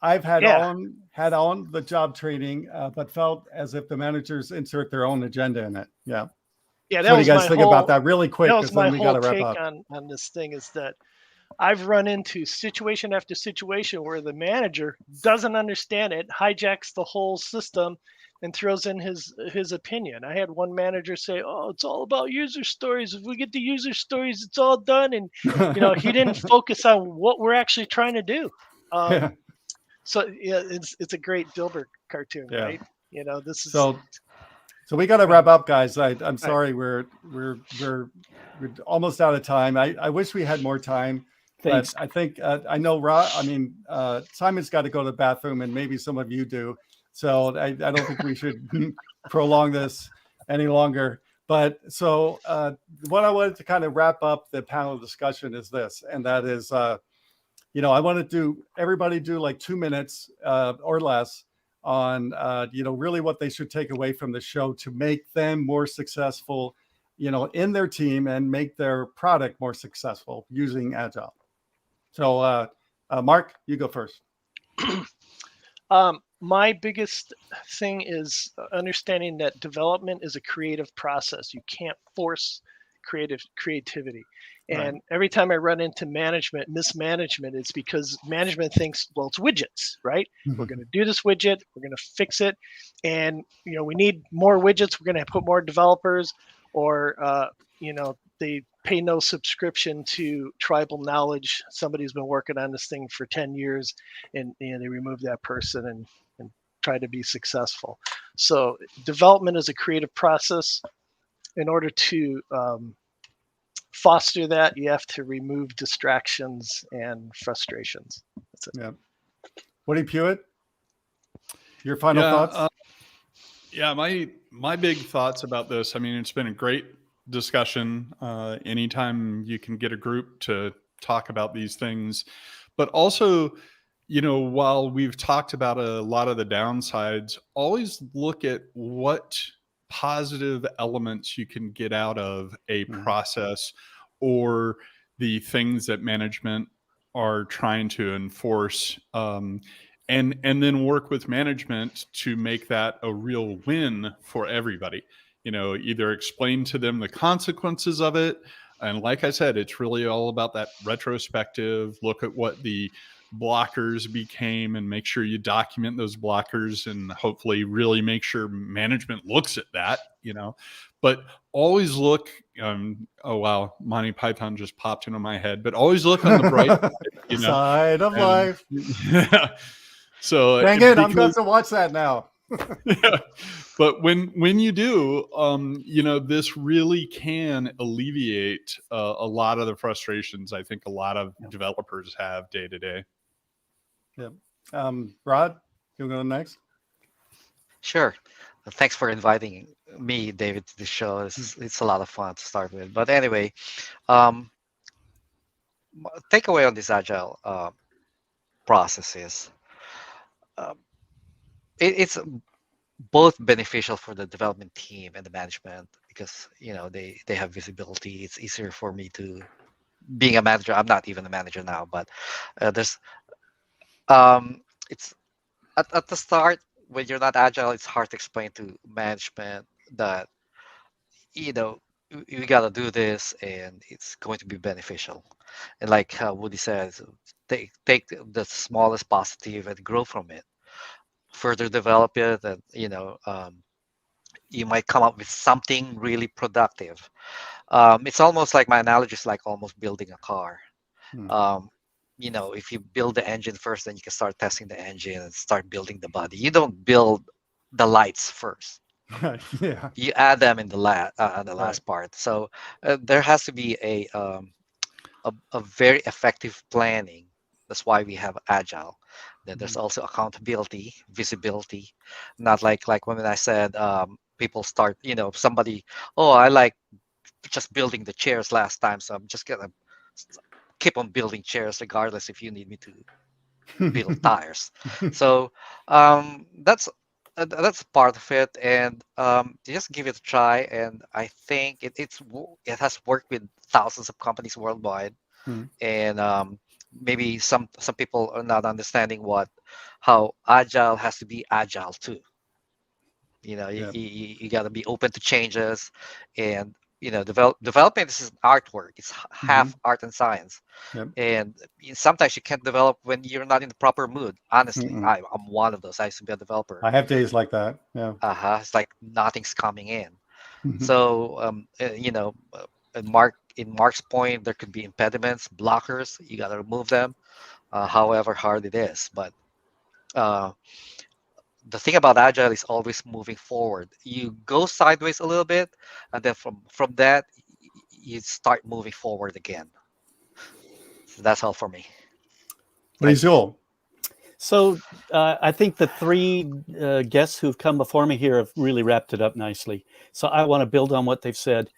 I've had on the job training, but felt as if the managers insert their own agenda in it. Yeah. Yeah. What do you guys think about that really quick? That was my then we got whole to wrap take up. on this thing is that I've run into situation after situation where the manager doesn't understand it, hijacks the whole system, and throws in his opinion. I had one manager say, "Oh, it's all about user stories. If we get the user stories, it's all done." And he didn't focus on what we're actually trying to do. Yeah. So yeah, it's a great Dilbert cartoon, Yeah. right? This is So we got to wrap up, guys. I'm sorry, we're almost out of time. I wish we had more time. Thanks. But I think I know Simon's got to go to the bathroom, and maybe some of you do. So I don't think we should prolong this any longer. But so what I wanted to kind of wrap up the panel discussion is this, and that is, I want to everybody do like 2 minutes or less on, really what they should take away from the show to make them more successful, in their team and make their product more successful using Agile. So, Mark, you go first. My biggest thing is understanding that development is a creative process. You can't force creativity. And Right. every time I run into mismanagement, it's because management thinks, well, it's widgets, right? We're going to do this widget, we're going to fix it, and we need more widgets. We're going to put more developers, or they pay no subscription to tribal knowledge. Somebody's been working on this thing for 10 years, and they remove that person and try to be successful. So development is a creative process. In order to foster that, you have to remove distractions and frustrations. That's it. Yeah. Woody Pewitt, your final thoughts? My big thoughts about this. I mean, it's been a great discussion. Anytime you can get a group to talk about these things, but also, while we've talked about a lot of the downsides, always look at what positive elements you can get out of a process or the things that management are trying to enforce, and then work with management to make that a real win for everybody. Either explain to them the consequences of it, and like I said, it's really all about that retrospective look at what the blockers became and make sure you document those blockers, and hopefully really make sure management looks at that, but always look, oh wow, Monty Python just popped into my head, but always look on the bright side of life. Yeah. So dang it, I'm going to watch that now. Yeah. But when you do, this really can alleviate a lot of the frustrations I think a lot of developers have day to day. Yeah. Rod, you go next? Sure. Thanks for inviting me, David, to the show. It's a lot of fun to start with. But anyway, takeaway on this Agile process is it's both beneficial for the development team and the management, because they have visibility. It's easier for me to, being a manager, I'm not even a manager now, but there's it's at the start, when you're not Agile, it's hard to explain to management that you got to do this and it's going to be beneficial. And like Woody says, take the smallest positive and grow from it, further develop it, and you might come up with something really productive. It's almost like, my analogy is like almost building a car. If you build the engine first, then you can start testing the engine and start building the body. You don't build the lights first. Yeah. You add them in the last part. So there has to be a very effective planning. That's why we have Agile. Then there's also accountability, visibility. Not like when I said people start, somebody, oh, I like just building the chairs last time, so I'm just gonna keep on building chairs regardless if you need me to build tires. So that's part of it, and just give it a try. And I think it has worked with thousands of companies worldwide. And maybe some people are not understanding how Agile has to be Agile too. You got to be open to changes, and development is an artwork. It's half art and science. Yep. And sometimes you can't develop when you're not in the proper mood. Honestly, Mm-mm. I'm one of those. I used to be a developer. I have days like that. Yeah. It's like nothing's coming in. Mhm. So in Mark's point, there could be impediments, blockers. You got to remove them, however hard it is. But the thing about Agile is always moving forward. You go sideways a little bit, and then from that, you start moving forward again. So that's all for me. What is your? So I think the three guests who've come before me here have really wrapped it up nicely. So I want to build on what they've said.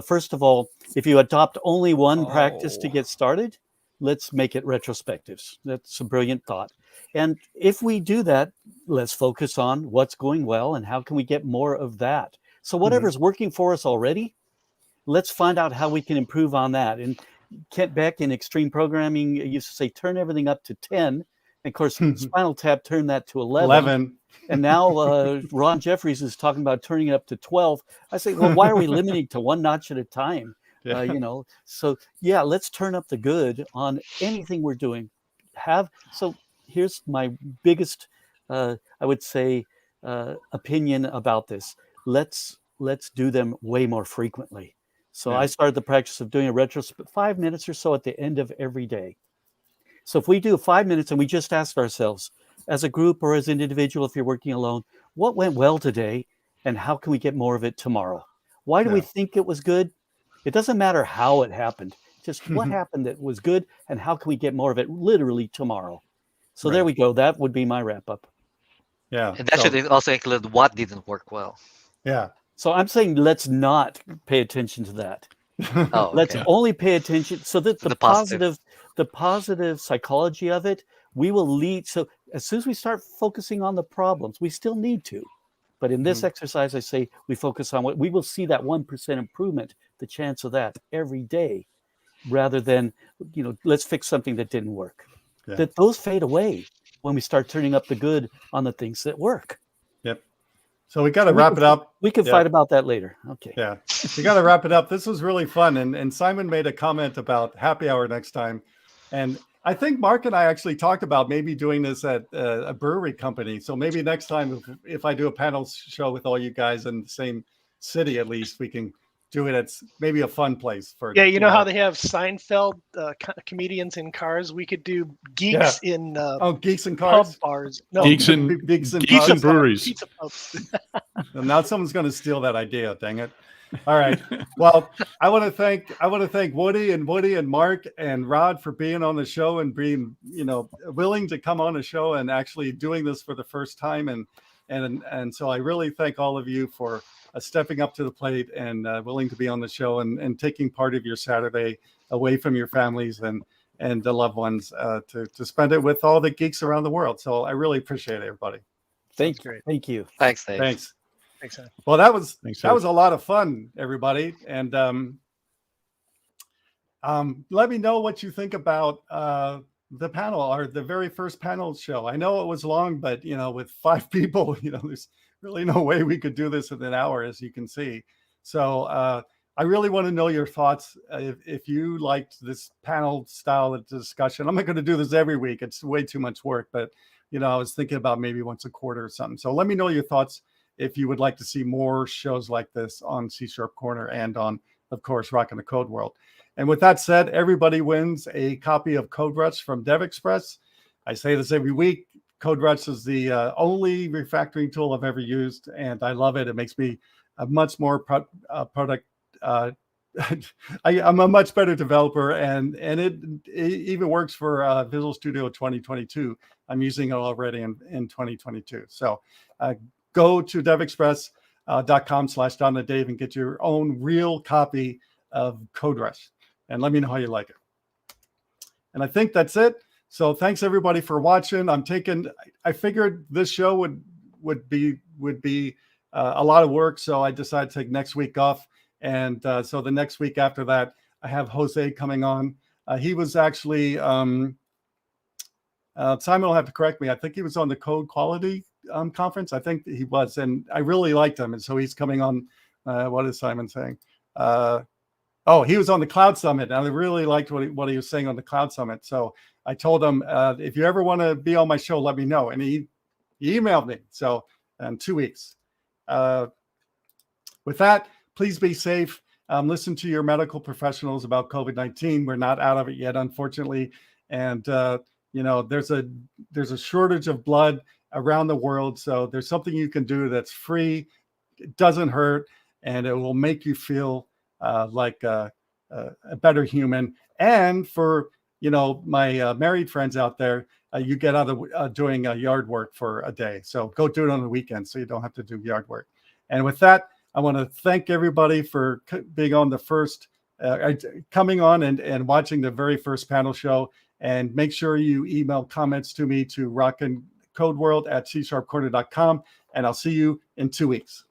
First of all, if you adopt only one practice to get started, let's make it retrospectives. That's a brilliant thought. And if we do that, let's focus on what's going well and how can we get more of that. So whatever's working for us already, let's find out how we can improve on that. And Kent Beck in Extreme Programming used to say, turn everything up to 10. And of course, Spinal Tap turned that to 11. And now Ron Jeffries is talking about turning it up to 12. I say, well, why are we limiting to one notch at a time? So yeah, let's turn up the good on anything we're doing. So here's my biggest, I would say, opinion about this. Let's do them way more frequently. So I started the practice of doing a retrospect 5 minutes or so at the end of every day. So if we do 5 minutes and we just ask ourselves, as a group or as an individual, if you're working alone, what went well today and how can we get more of it tomorrow? Why do we think it was good? It doesn't matter how it happened, just what happened that was good and how can we get more of it literally tomorrow? So there we go. That would be my wrap up. Yeah. And that should also include what didn't work well. Yeah. So I'm saying let's not pay attention to that. Let's only pay attention so that the positive psychology of it, we will lead. So as soon as we start focusing on the problems, we still need to. But in this exercise, I say we focus on what we will see that 1% improvement, the chance of that every day, rather than, let's fix something that didn't work. Yeah. That those fade away when we start turning up the good on the things that work. Yep. So we got to wrap it up. We can fight about that later. Okay. Yeah. We got to wrap it up. This was really fun. And Simon made a comment about happy hour next time. And I think Mark and I actually talked about maybe doing this at a brewery company. So maybe next time, if I do a panel show with all you guys in the same city, at least we can do it at maybe a fun place for. Yeah, you know how they have Seinfeld comedians in cars. We could do geeks in geeks in cars, pub bars. No, geeks in breweries. Pizza pubs. And now someone's going to steal that idea. Dang it! All right. Well, I want to thank Woody and Mark and Rod for being on the show and being willing to come on the show and actually doing this for the first time. And so I really thank all of you for stepping up to the plate and willing to be on the show and taking part of your Saturday away from your families and the loved ones to spend it with all the geeks around the world. So I really appreciate it, everybody. Thank you. Thanks, Dave. Thanks. Thanks, man. Well, that was a lot of fun, everybody. And let me know what you think about the panel or the very first panel show. I know it was long, but with 5 people, there's really no way we could do this in an hour, as you can see. So I really want to know your thoughts. If you liked this panel style of discussion, I'm not going to do this every week. It's way too much work, but I was thinking about maybe once a quarter or something. So let me know your thoughts if you would like to see more shows like this on C# Corner and on, of course, Rockin The Code World. And with that said, everybody wins a copy of Code Rush from DevExpress. I say this every week. Code Rush is the only refactoring tool I've ever used, and I love it. It makes me a much more product. I'm a much better developer, and it even works for Visual Studio 2022. I'm using it already in 2022. So go to devexpress.com/dotNetDave and get your own real copy of Code Rush, and let me know how you like it. And I think that's it. So thanks everybody for watching. I figured this show would be a lot of work, so I decided to take next week off. And so the next week after that, I have Jose coming on. He was actually Simon will have to correct me. I think he was on the Code Quality conference. I think he was, and I really liked him. And so he's coming on. What is Simon saying? he was on the Cloud Summit, and I really liked what he was saying on the Cloud Summit. So I told him, if you ever want to be on my show, let me know. And he emailed me. So in 2 weeks. With that, please be safe. Listen to your medical professionals about COVID-19. We're not out of it yet, unfortunately. And there's a shortage of blood around the world. So there's something you can do that's free. It doesn't hurt, and it will make you feel like a better human. And for my married friends out there, you get out of doing yard work for a day. So go do it on the weekend so you don't have to do yard work. And with that, I want to thank everybody for being on the first, coming on and watching the very first panel show. And make sure you email comments to me to rockincodeworld@csharpcorner.com. And I'll see you in 2 weeks.